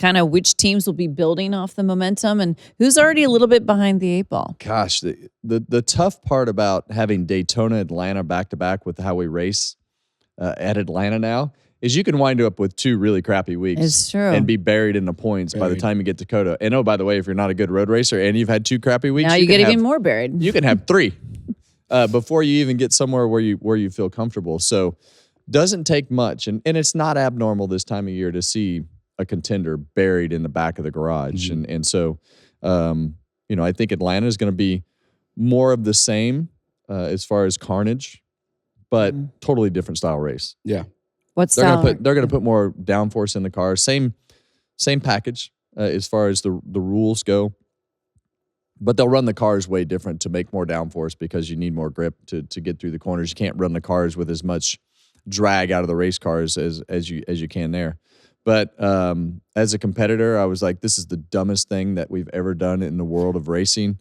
S3: Kind of which teams will be building off the momentum and who's already a little bit behind the 8-ball.
S1: Gosh, the tough part about having Daytona, Atlanta back-to-back with how we race at Atlanta now is you can wind up with 2 really crappy weeks.
S3: It's true.
S1: And be buried in the points by the time you get to Dakota. And oh, by the way, if you're not a good road racer and you've had 2 crappy weeks,
S3: now you get even more buried.
S1: You can have 3 before you even get somewhere where you feel comfortable. So doesn't take much. And it's not abnormal this time of year to see a contender buried in the back of the garage. And so, I think Atlanta is going to be more of the same as far as carnage, but totally different style race.
S2: Yeah.
S3: What style?
S1: They're going to put more downforce in the car. Same package as far as the rules go, but they'll run the cars way different to make more downforce because you need more grip to get through the corners. You can't run the cars with as much drag out of the race cars as you can there. But as a competitor, I was like, this is the dumbest thing that we've ever done in the world of racing.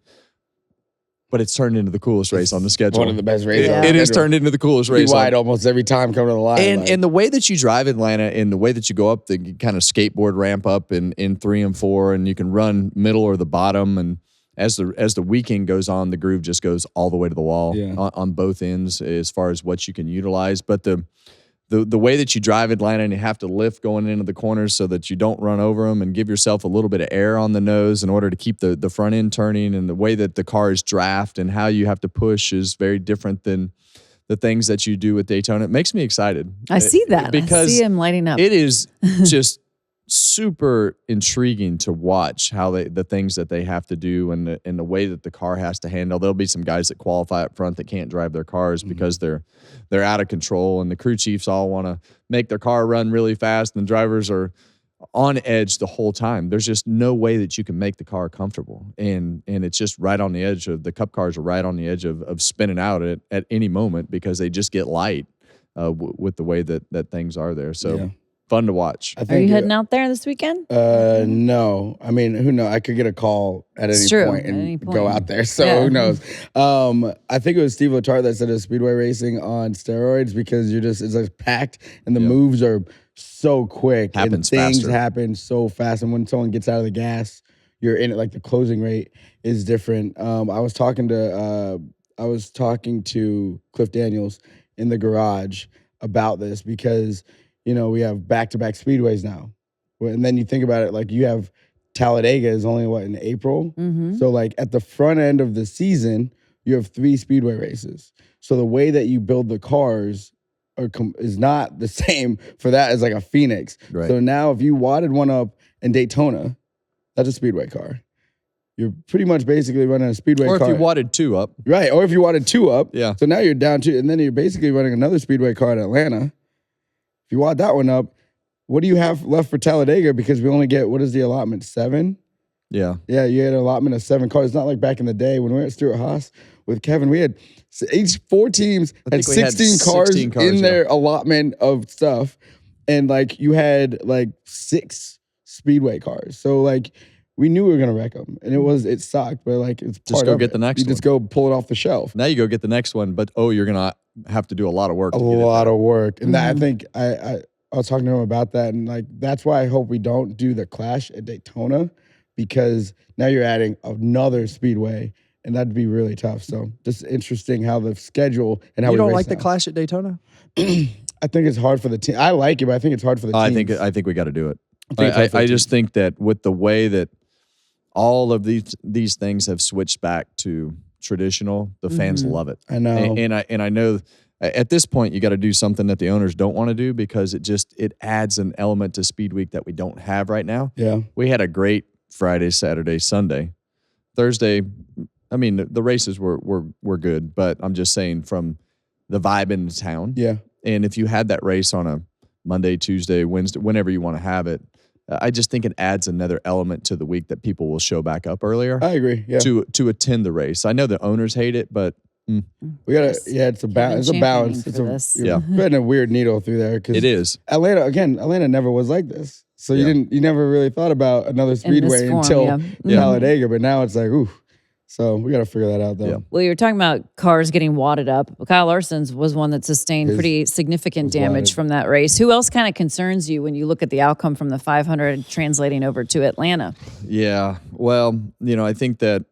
S1: but it's turned into the coolest race on the schedule.
S2: One of the best races.
S1: It is turned into the coolest race.
S2: Wide almost every time coming to the line.
S1: And the way that you drive Atlanta and the way that you go up the kind of skateboard ramp up in 3 and 4, and you can run middle or the bottom, and as the weekend goes on, the groove just goes all the way to the wall on both ends as far as what you can utilize. But the way that you drive Atlanta, and you have to lift going into the corners so that you don't run over them and give yourself a little bit of air on the nose in order to keep the front end turning, and the way that the car is draft and how you have to push is very different than the things that you do with Daytona. It makes me excited.
S3: I see that.
S1: Because
S3: I see him lighting up.
S1: It is just super intriguing to watch how the things that they have to do and the way that the car has to handle. There'll be some guys that qualify up front that can't drive their cars because they're out of control, and the crew chiefs all want to make their car run really fast, and the drivers are on edge the whole time. There's just no way that you can make the car comfortable, and it's just right on the edge of the cup cars are right on the edge of spinning out at any moment because they just get light with the way that things are there. So fun to watch.
S3: Are you heading out there this weekend?
S2: No. I mean, who knows? I could get a call at any point and go out there. So who knows? I think it was Steve Letarte that said it's speedway racing on steroids because it's like packed and the moves are so quick.
S1: Happens
S2: and things
S1: faster.
S2: happen so fast. And when someone gets out of the gas, you're in it. Like the closing rate is different. I was talking to Cliff Daniels in the garage about this because we have back-to-back speedways now. And then you think about it, like you have Talladega is only, in April?
S3: Mm-hmm.
S2: So, like, at the front end of the season, you have 3 speedway races. So the way that you build the cars is not the same for that as, like, a Phoenix.
S1: Right.
S2: So now if you wadded one up in Daytona, that's a speedway car. You're pretty much basically running a speedway car.
S1: Or if you wadded 2 up.
S2: Right, or if you wadded 2 up.
S1: Yeah.
S2: So now you're down 2, and then you're basically running another speedway car in Atlanta. If you wad that one up, what do you have left for Talladega? Because we only get, what is the allotment, 7?
S1: Yeah.
S2: Yeah, you had an allotment of 7 cars. It's not like back in the day when we were at Stewart Haas with Kevin. We had each 4 teams had 16 cars in their allotment of stuff. And like you had like 6 speedway cars. So like we knew we were gonna wreck them. And it sucked, but like it's part
S1: Just go
S2: of
S1: get
S2: it.
S1: the next
S2: You
S1: one.
S2: just go pull it off the shelf.
S1: Now you go get the next one, but you're gonna have to do a lot of work.
S2: A lot of work. And that, I think I was talking to him about that, and like that's why I hope we don't do the Clash at Daytona, because now you're adding another speedway, and that'd be really tough. So just interesting how the schedule and how
S1: you
S2: we
S1: don't
S2: race
S1: like the
S2: now.
S1: Clash at Daytona?
S2: I think it's hard for the team. I like it, but I think it's hard for the teams.
S1: I think we got to do it.
S2: I
S1: I just think that with the way that all of these things have switched back to traditional, the fans love it.
S2: I know.
S1: And I know at this point you got to do something that the owners don't want to do, because it adds an element to Speed Week that we don't have right now.
S2: Yeah.
S1: We had a great Friday, Saturday, Sunday. Thursday, I mean, the races were good, but I'm just saying from the vibe in the town.
S2: Yeah.
S1: And if you had that race on a Monday, Tuesday, Wednesday, whenever you want to have it, I just think it adds another element to the week that people will show back up earlier.
S2: I agree. Yeah.
S1: To attend the race. I know the owners hate it, but
S2: We gotta. Yeah, it's a balance. It's a balance. You're putting a weird needle through there because
S1: it is.
S2: Atlanta never was like this. So you never really thought about another speedway
S3: form,
S2: until Talladega, but now it's like, ooh. So we got to figure that out, though.
S1: Yeah.
S3: Well, you're talking about cars getting wadded up. Kyle Larson's was one that sustained pretty significant damage from that race. Who else kind of concerns you when you look at the outcome from the 500 translating over to Atlanta?
S1: Yeah. Well, I think that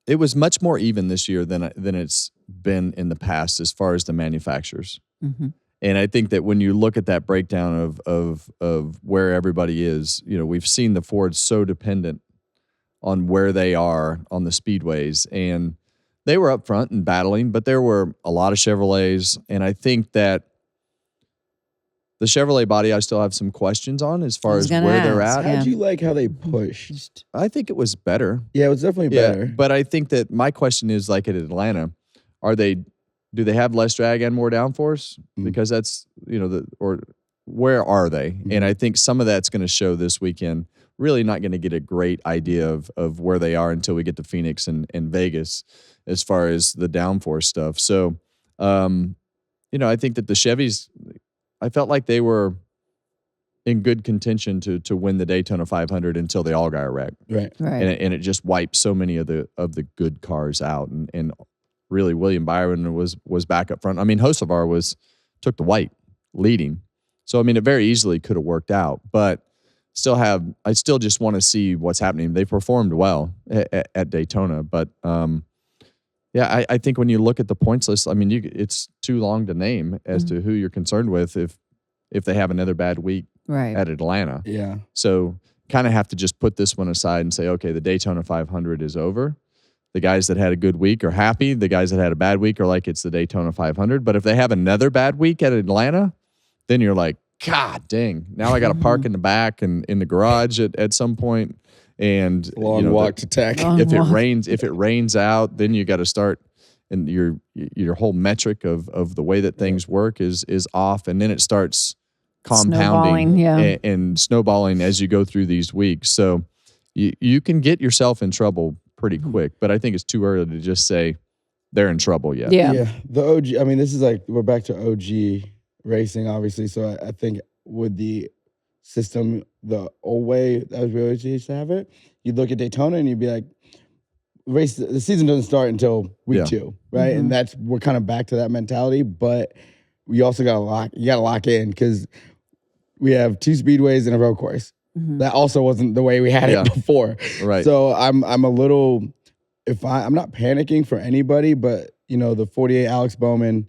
S1: it was much more even this year than it's been in the past as far as the manufacturers.
S3: Mm-hmm.
S1: And I think that when you look at that breakdown of where everybody is, we've seen the Fords so dependent on where they are on the speedways, and they were up front and battling, but there were a lot of Chevrolets, and I think that the Chevrolet body I still have some questions on as far as where they're at.
S3: Yeah.
S2: How'd you like how they pushed?
S1: I think it was better.
S2: Yeah, it was definitely better.
S1: But I think that my question is, like at Atlanta, do they have less drag and more downforce? Because that's, or where are they? And I think some of that's going to show this weekend. Really not going to get a great idea of where they are until we get to Phoenix and Vegas as far as the downforce stuff. So, I think that the Chevys, I felt like they were in good contention to win the Daytona 500 until they all got wrecked.
S2: Right.
S1: And it just wiped so many of the good cars out. And really, William Byron was back up front. I mean, Hocevar took the white leading. So, I mean, it very easily could have worked out. But I still just want to see what's happening. They performed well at Daytona. But, yeah, I think when you look at the points list, I mean, it's too long to name as to who you're concerned with if they have another bad week at Atlanta.
S2: Yeah.
S1: So kind of have to just put this one aside and say, okay, the Daytona 500 is over. The guys that had a good week are happy. The guys that had a bad week are like, it's the Daytona 500. But if they have another bad week at Atlanta, then you're like, God dang, now I got to park in the back and in the garage at some point. And
S2: long walk to tech.
S1: If it rains out, then you got to start, and your whole metric of the way that things work is off, and then it starts compounding and snowballing as you go through these weeks. So you can get yourself in trouble pretty quick, but I think it's too early to just say they're in trouble yet.
S3: Yeah.
S2: The OG, I mean, this is like, we're back to OG racing, obviously. So I think with the system, the old way that we always used to have it, you'd look at Daytona and you'd be like, the season doesn't start until week 2, right? And we're kind of back to that mentality, but we also got to lock in, because we have 2 speedways and a road course. That also wasn't the way we had it before.
S1: Right.
S2: So I'm a little, I'm not panicking for anybody, but the 48 Alex Bowman,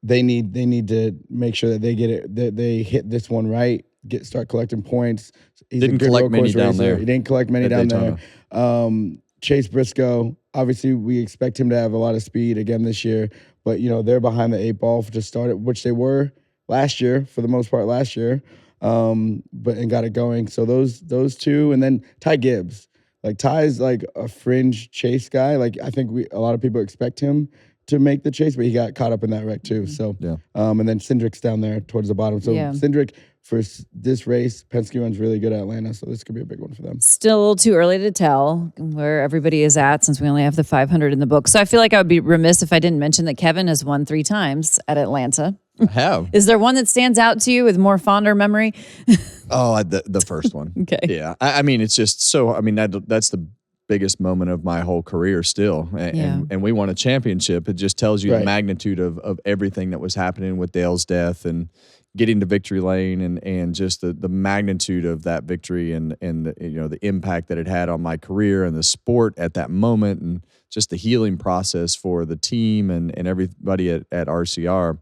S2: they need to make sure that they get it, that they hit this one right, start collecting points.
S1: Didn't collect many down there.
S2: He didn't collect many down
S1: Daytona.
S2: there. Chase Briscoe, obviously we expect him to have a lot of speed again this year, but they're behind the 8 ball to start it, which they were last year, for the most part last year, and got it going. So those 2, and then Ty Gibbs. Like, Ty's like a fringe chase guy. Like, I think a lot of people expect him to make the chase, but he got caught up in that wreck too. So, and then Cindric's down there towards the bottom. So Cindric, for this race, Penske runs really good at Atlanta, so this could be a big one for them.
S3: Still a little too early to tell where everybody is at, since we only have the 500 in the book. So I feel like I would be remiss if I didn't mention that Kevin has won 3 times at Atlanta.
S1: I have.
S3: Is there one that stands out to you with more fonder memory?
S1: The first one.
S3: Okay.
S1: Yeah. I mean, it's just so, I mean, that's the biggest moment of my whole career still. And we won a championship. It just tells you the magnitude of everything that was happening with Dale's death and getting to victory lane and just the magnitude of that victory and the impact that it had on my career and the sport at that moment, and just the healing process for the team and everybody at RCR.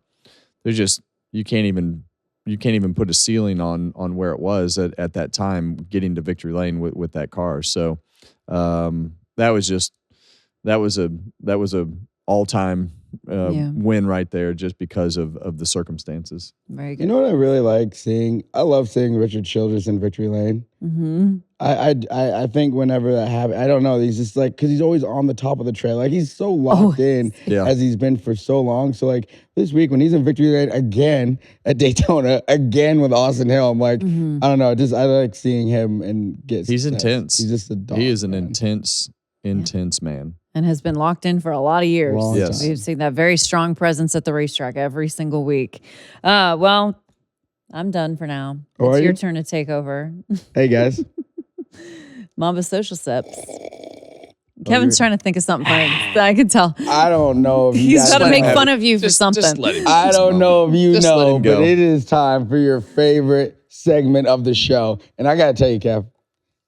S1: There's just, you can't even put a ceiling on where it was at that time, getting to victory lane with that car. So that was a all-time win right there, just because of the circumstances.
S3: Very good.
S2: You know what I really like seeing? I love seeing Richard Childress in victory lane. I think whenever that happens, I don't know, he's just like, because he's always on the top of the trail. Like, he's so locked in as he's been for so long. So like this week when he's in victory lane again at Daytona, again with Austin Hill, I'm like, I don't know, I like seeing him and get
S1: He's
S2: success.
S1: intense.
S2: He's just a dog.
S1: He is an intense man.
S3: And has been locked in for a lot of years.
S1: Yes.
S3: We've seen that very strong presence at the racetrack every single week. Well, I'm done for now.
S2: Oh,
S3: It's your turn to take over.
S2: Hey guys.
S3: Mamba Social Steps. Kevin's trying to think of something funny. I can tell.
S2: I don't know if you
S3: He's got to make fun of you for something.
S1: Just let him
S2: I don't know if you
S1: Just let
S2: know,
S1: him go.
S2: but it is time for your favorite segment of the show. And I got to tell you, Kev,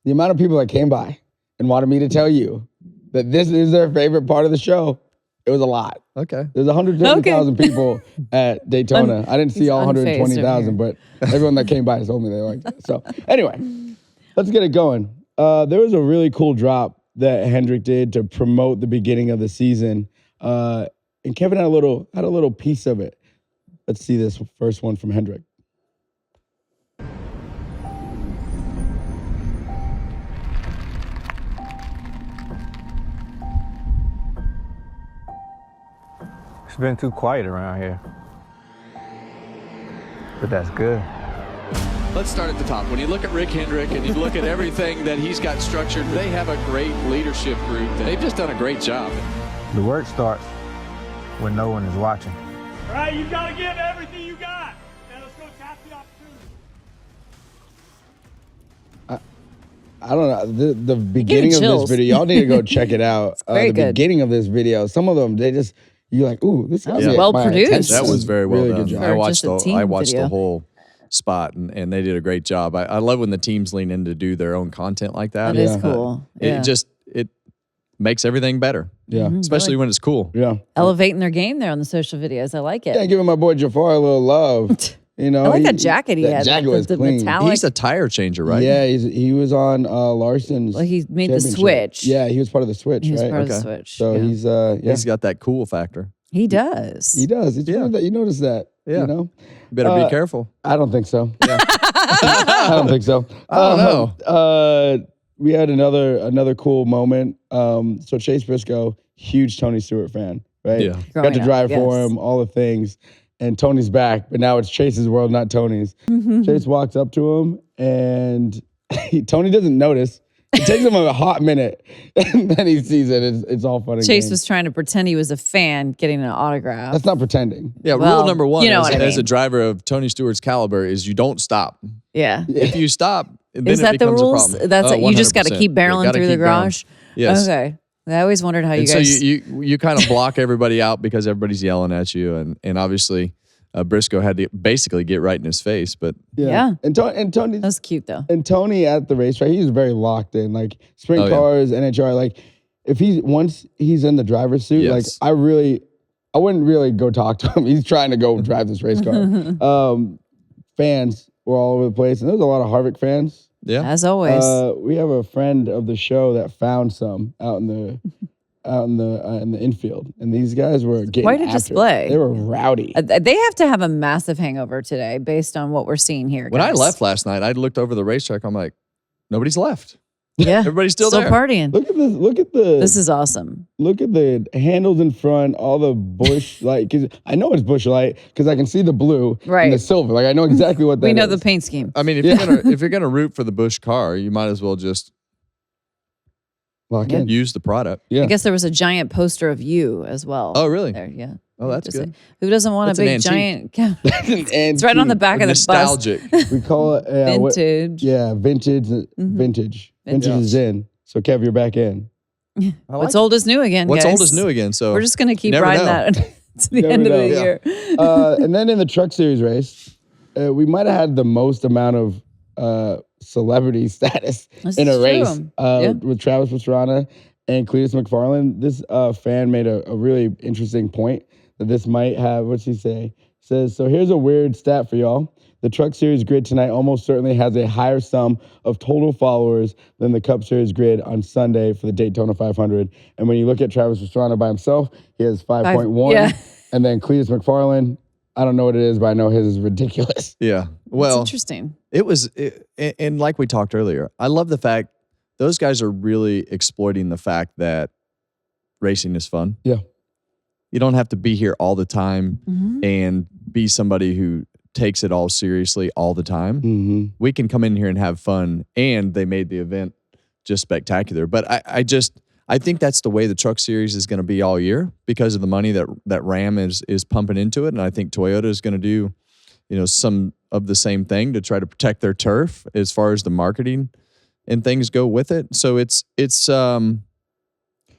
S2: the amount of people that came by and wanted me to tell you that this is their favorite part of the show, it was a lot.
S1: Okay.
S2: There's 150,000 people at Daytona. I didn't see all
S3: unfazed
S2: 120,000, but everyone that came by told me they liked it. So anyway, let's get it going. There was a really cool drop that Hendrick did to promote the beginning of the season. And Kevin had a little piece of it. Let's see this first one from Hendrick.
S5: It's been too quiet around here. But that's good.
S4: Let's start at the top. When you look at Rick Hendrick and you look at everything that he's got structured, they have a great leadership group. They've just done a great job.
S5: The work starts when no one is watching.
S6: All right, you got to give everything you got. Now let's go tap the opportunity.
S5: 1,
S2: I don't know. The beginning of
S3: chills.
S2: this video, y'all need to go check it out.
S3: very
S2: the
S3: good.
S2: beginning of this video, some of them, you're like, ooh, this
S3: was
S2: got
S3: well
S2: my
S3: produced.
S2: attention.
S1: That was very well
S2: really
S1: done.
S2: Good job.
S1: I
S3: For
S1: watched
S3: just a team video.
S1: the whole spot, and they did a great job. I love when the teams lean in to do their own content like that.
S3: That is
S2: Yeah.
S3: cool. Yeah.
S1: It makes everything better.
S2: Yeah.
S1: Especially when it's cool.
S2: Yeah.
S3: Elevating their game there on the social videos. I like it.
S2: Yeah, giving my boy Jafar a little love. You know,
S3: I like that jacket he
S2: that
S3: had.
S2: jacket
S3: the,
S2: was
S3: the
S2: clean.
S3: metallic.
S1: He's a tire changer, right?
S2: Yeah, he was on Larson's.
S3: Well, he made the
S2: championship.
S3: switch.
S2: Yeah, he was part of the switch,
S3: He was
S2: right?
S3: part of the
S1: Okay.
S3: switch.
S2: So
S3: yeah.
S2: he's
S1: He's got that cool factor.
S3: He does.
S2: he does. It's weird that you notice that.
S1: Yeah.
S2: You know,
S1: You better be careful.
S2: I don't think so. I don't think so.
S1: I don't
S2: know. We had another cool moment. So Chase Briscoe, huge Tony Stewart fan, right?
S1: Yeah.
S2: Got
S3: Growing
S2: to
S3: up,
S2: drive for
S3: yes.
S2: him, all the things. And Tony's back, but now it's Chase's world, not Tony's. Chase walks up to him, and Tony doesn't notice. It takes him a hot minute, and then he sees it. It's all fun and
S3: Chase
S2: games.
S3: was trying to pretend he was a fan getting an autograph.
S2: That's not pretending.
S1: Yeah,
S3: Well,
S1: rule number one
S3: you know
S1: as,
S3: what I
S1: as a
S3: mean.
S1: driver of Tony Stewart's caliber is you don't stop.
S3: Yeah.
S1: If you stop, then
S3: Is
S1: it
S3: that the
S1: becomes
S3: rules?
S1: a problem.
S3: That's
S1: Oh,
S3: you just got to
S1: 100%.
S3: keep
S1: Yeah,
S3: barreling
S1: gotta
S3: through the
S1: keep barreling.
S3: garage.
S1: Yes.
S3: Okay. I always wondered how you
S1: And so
S3: guys.
S1: you kind of block everybody out because everybody's yelling at you, and obviously Briscoe had to basically get right in his face. But
S3: Yeah.
S2: And Tony
S3: That's cute though.
S2: and Tony at the racetrack, he's very locked in. Like sprint
S1: Oh, yeah.
S2: cars, NHR. Like if once he's in the driver's suit,
S1: Yes.
S2: like I wouldn't really go talk to him. He's trying to go drive this race car. Fans were all over the place, and there was a lot of Harvick fans.
S1: yeah,
S3: As always.
S2: We have a friend of the show that found some out in the infield, and these guys were getting
S3: quite a
S2: after it.
S3: display.
S2: They were rowdy.
S3: They have to have a massive hangover today based on what we're seeing here.
S1: when I
S3: guys.
S1: left last night, I looked over the racetrack. I'm like, nobody's left.
S3: yeah,
S1: Everybody's still there.
S3: partying.
S2: Look at this.
S3: This is awesome.
S2: Look at the handles in front, all the bush light. Cause I know it's bush light because I can see the blue
S3: Right.
S2: and the silver. Like I know exactly what that
S3: We know
S2: is.
S3: the paint scheme.
S1: I mean, if you're gonna root for the Busch car, you might as well just
S2: Lock in.
S1: use the product.
S2: Yeah.
S3: I guess there was a giant poster of you as well.
S1: Oh, really?
S3: There, yeah.
S1: Oh, that's
S3: Just
S1: good.
S3: Who doesn't want
S1: That's
S3: a
S1: an
S3: big
S1: antique.
S3: giant?
S2: And
S3: It's right on the back of the bus.
S1: Nostalgic.
S2: We call it
S3: Vintage.
S2: vintage. Vintage. Vintage is in. So Kev, you're back in.
S3: What's old is new again.
S1: What's
S3: guys.
S1: old is new again. So
S3: We're just gonna keep
S1: never
S3: riding
S1: know.
S3: that to the
S2: Never
S3: end of the
S2: know.
S3: year.
S2: And then in the Truck Series race, we might have had the most amount of celebrity status
S3: This
S2: in a
S3: is true.
S2: race
S3: Yeah.
S2: with Travis Pastrana and Cleetus McFarland. This fan made a really interesting point that this might have. What's he say? Says, so here's a weird stat for y'all. The Truck Series grid tonight almost certainly has a higher sum of total followers than the Cup Series grid on Sunday for the Daytona 500. And when you look at Travis Pastrana by himself, he has 5.1.
S3: yeah.
S2: And then Cleetus McFarland, I don't know what it is, but I know his is ridiculous.
S1: yeah.
S3: That's
S1: Well,
S3: interesting.
S1: it was, and like we talked earlier, I love the fact those guys are really exploiting the fact that racing is fun.
S2: Yeah.
S1: You don't have to be here all the time and be somebody who takes it all seriously all the time.
S2: Mm-hmm.
S1: We can come in here and have fun, and they made the event just spectacular. But I think that's the way the Truck Series is going to be all year because of the money that Ram is pumping into it, and I think Toyota is going to do, some of the same thing to try to protect their turf as far as the marketing and things go with it. So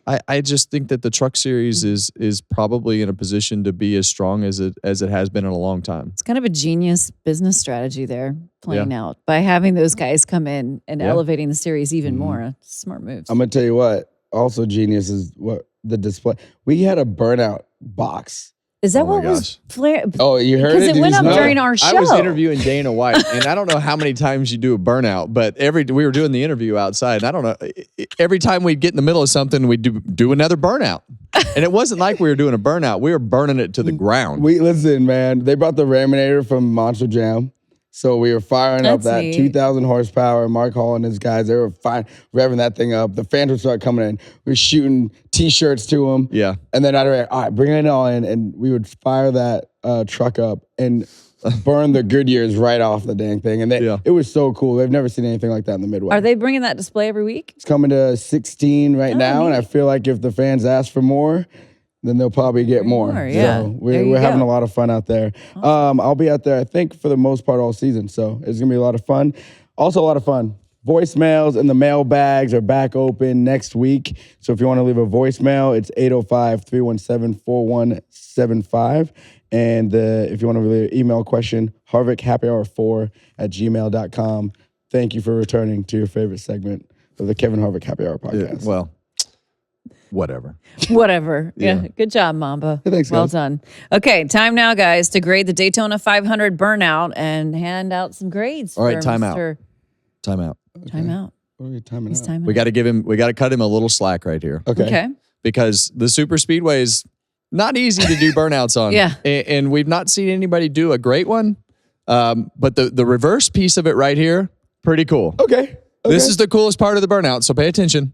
S1: I just think that the Truck Series is probably in a position to be as strong as it has been in a long time.
S3: It's kind of a genius business strategy there playing out by having those guys come in and elevating the series even more. Smart moves.
S2: I'm going to tell you what, also genius is what the display. We had a burnout box.
S3: Is that
S1: Oh my
S3: what was
S1: gosh.
S3: flare?
S2: Oh, you heard it?
S3: Because it
S2: Did
S3: went
S2: you
S3: up
S2: smell
S3: during
S2: it?
S3: our show.
S1: I was interviewing Dana White, and I don't know how many times you do a burnout, but we were doing the interview outside, and I don't know, every time we'd get in the middle of something, we'd do another burnout. And it wasn't like we were doing a burnout. We were burning it to the ground.
S2: Listen, man, they brought the Raminator from Monster Jam. So we were firing up
S3: That's
S2: that
S3: neat.
S2: 2,000 horsepower. Mark Hall and his guys, they were revving that thing up. The fans would start coming in. We were shooting T-shirts to them.
S1: Yeah.
S2: And then I'd be like, all right, bring it all in. And we would fire that truck up and burn the Goodyears right off the dang thing. And it was so cool. They've never seen anything like that in the Midwest.
S3: Are they bringing that display every week?
S2: It's coming to 16 right now. And I feel like if the fans ask for more, then they'll probably get more.
S3: yeah.
S2: So
S3: There you
S2: we're having
S3: go.
S2: a lot of fun out there. I'll be out there, I think, for the most part all season. So it's going to be a lot of fun. Also a lot of fun. voicemails and the mailbags are back open next week. So if you want to leave a voicemail, it's 805-317-4175. And if you want to leave an email question, harvickhappyhour4@gmail.com. Thank you for returning to your favorite segment of the Kevin Harvick Happy Hour podcast.
S1: Yeah, well, whatever.
S3: Whatever. Yeah. Good job, Mamba.
S2: Hey, thanks,
S3: well
S2: guys.
S3: done. Okay, time now, guys, to grade the Daytona 500 burnout and hand out some grades.
S1: All right,
S3: for
S1: time out.
S3: Mr.
S1: Time out.
S3: Time out.
S2: What are we timing
S3: He's
S2: out?
S3: time
S1: We
S3: out.
S1: got to cut him a little slack right here.
S3: Okay.
S1: Because the super speedways, not easy to do burnouts on.
S3: Yeah.
S1: And we've not seen anybody do a great one. But the reverse piece of it right here, pretty cool.
S2: Okay.
S1: This is the coolest part of the burnout, so pay attention.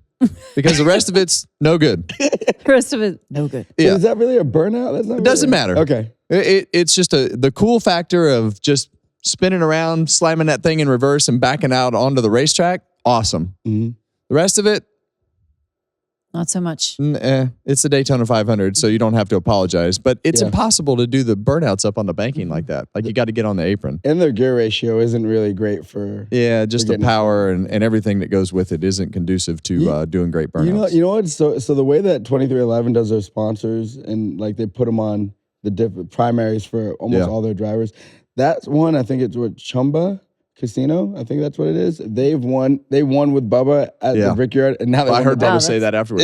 S1: Because the rest of it's no good.
S3: The rest of it, no good.
S1: Yeah.
S2: Is that really a burnout? That's not.
S1: It doesn't matter.
S2: Okay.
S1: It's just the cool factor of just spinning around, slamming that thing in reverse and backing out onto the racetrack. Awesome.
S2: Mhm.
S1: The rest of it,
S3: Not so much.
S1: it's the Daytona 500, so you don't have to apologize. But it's
S2: Yeah.
S1: impossible to do the burnouts up on the banking like that. Like you got to get on the apron.
S2: And their gear ratio isn't really great for.
S1: Yeah, just the
S2: getting-
S1: power and everything that goes with it isn't conducive to doing great burnouts.
S2: You know what? So the way that 2311 does their sponsors and like they put them on the different primaries for almost all their drivers. That's one. I think it's what Chumba Casino. I think that's what it is. They won with Bubba at the Brickyard, and now they
S1: I
S2: won
S1: heard
S2: the
S1: Bubba say that afterwards.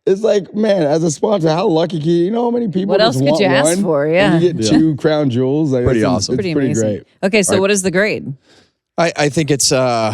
S2: It's like, man, as a sponsor, how lucky can you know how many people?
S3: What else
S2: just
S3: could
S2: want
S3: you ask
S2: one,
S3: for?
S2: and
S3: Yeah.
S2: you get 2 crown jewels. Like,
S1: Pretty
S2: it's
S1: awesome.
S2: It's pretty
S3: amazing.
S2: great.
S3: Okay, so what is the grade?
S1: I think it's
S2: I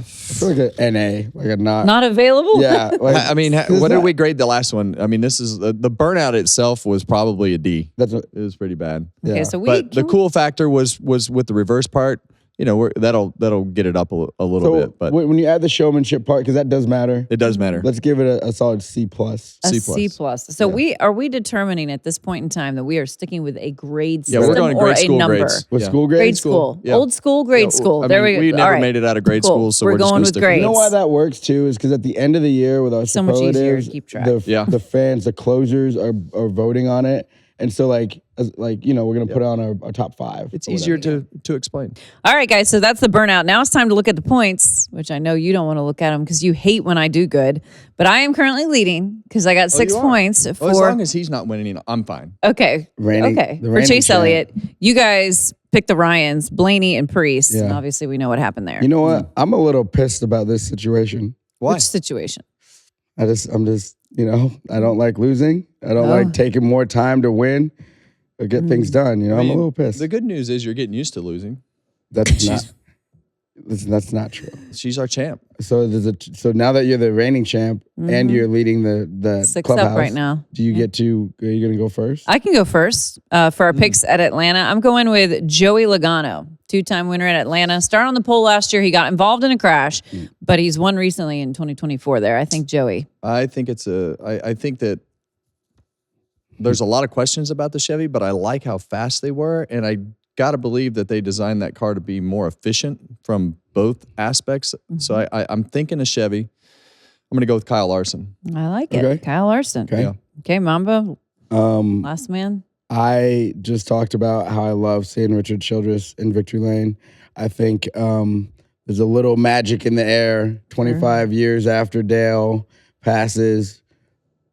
S2: feel like an NA, like a not.
S3: Not available?
S2: Yeah. Like,
S1: I mean, what did we grade the last one? I mean, this is the burnout itself was probably a D.
S2: That's what.
S1: It was pretty bad.
S3: Okay,
S2: Yeah.
S3: so
S1: But the cool factor was with the reverse part. You know, that'll get it up a little
S2: So
S1: bit. But
S2: when you add the showmanship part, because that does matter.
S1: it does matter.
S2: Let's give it a solid C+.
S3: A
S1: C+.
S3: C+. So are we determining at this point in time that we are sticking with a grade
S1: Yeah,
S3: system
S1: we're going
S3: or
S1: grade
S3: a
S1: school
S3: number?
S1: grades.
S2: With
S1: Yeah.
S2: school grades?
S3: Grade school.
S1: Yeah.
S3: Old school, grade school.
S1: I
S3: There
S1: mean,
S3: we go.
S1: we
S3: All
S1: never
S3: right.
S1: made it out of grade
S3: Cool.
S1: school, so
S3: We're
S1: we're just
S3: going
S1: gonna
S3: with
S1: stick
S3: grades.
S2: You know why that works too is because at the end of the year with our
S3: So much easier to
S2: superlatives,
S3: keep track.
S2: the fans, the closers are voting on it, and so we're gonna put on our top 5.
S1: It's
S2: or
S1: easier
S2: whatever.
S1: to explain.
S3: All right, guys. So that's the burnout. Now it's time to look at the points, which I know you don't want to look at them because you hate when I do good. But I am currently leading because I got 6
S1: you are?
S3: points
S1: Well, as
S3: for.
S1: long as he's not winning, I'm fine.
S3: Okay.
S2: The
S3: For
S2: reigning
S3: Chase
S2: champ.
S3: Elliott, you guys picked the Ryans, Blaney and Priest, and
S2: Yeah.
S3: obviously we know what happened there.
S2: You know what? I'm a little pissed about this situation.
S1: Why?
S3: Which situation?
S2: I'm just I don't like losing. I don't like taking more time to win or get things done. I'm a little pissed.
S1: The good news is you're getting used to losing.
S2: That's not. That's not true.
S1: She's our champ.
S2: So so now that you're the reigning champ and you're leading the
S3: 6
S2: clubhouse
S3: up right now.
S2: do you get to? Are you gonna go first?
S3: I can go first for our picks at Atlanta. I'm going with Joey Logano, 2-time winner at Atlanta. Started on the pole last year. He got involved in a crash, but he's won recently in 2024 there. I think Joey.
S1: I think I think that there's a lot of questions about the Chevy, but I like how fast they were, and I got to believe that they designed that car to be more efficient from both aspects. So I'm thinking a Chevy. I'm going to go with Kyle Larson.
S3: I like it.
S2: Okay.
S3: Kyle Larson.
S2: Okay.
S1: Yeah.
S3: Okay, Mamba,
S2: Um,
S3: last man.
S2: I just talked about how I love seeing Richard Childress in Victory Lane. I think there's a little magic in the air. 25 years after Dale passes,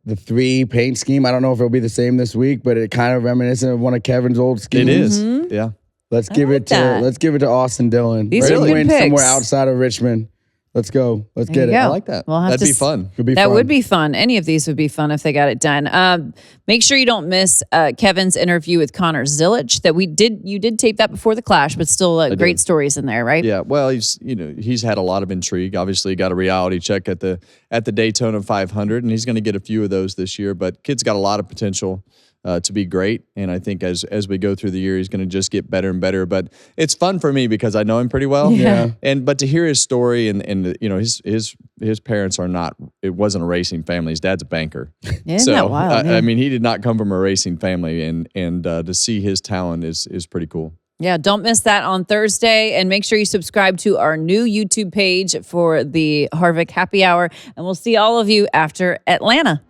S2: the 3 paint scheme. I don't know if it'll be the same this week, but it kind of reminiscent of one of Kevin's old schemes.
S1: It is. Yeah.
S2: Let's give
S3: like that.
S2: it to Austin Dillon.
S3: These
S2: Let
S3: are
S2: him
S3: good
S2: win
S3: picks.
S2: somewhere outside of Richmond. Let's go. Let's
S3: There
S2: get
S3: you
S2: it.
S3: go.
S1: I like that.
S3: We'll have
S1: That'd
S3: to
S1: be fun.
S2: Could be
S3: That
S2: fun.
S3: would be fun. Any of these would be fun if they got it done. Make sure you don't miss Kevin's interview with Connor Zilic. You did tape that before the clash, but still great stories in there, right?
S1: Yeah, well, he's had a lot of intrigue. Obviously, he got a reality check at the Daytona 500, and he's going to get a few of those this year. But kid's got a lot of potential to be great, and I think as we go through the year, he's going to just get better and better. But it's fun for me because I know him pretty well.
S3: Yeah.
S1: But to hear his story and his parents are not. It wasn't a racing family. His dad's a banker.
S3: Isn't that wild?
S1: I mean, he did not come from a racing family, and to see his talent is pretty cool.
S3: Yeah, don't miss that on Thursday. And make sure you subscribe to our new YouTube page for the Harvick Happy Hour. And we'll see all of you after Atlanta.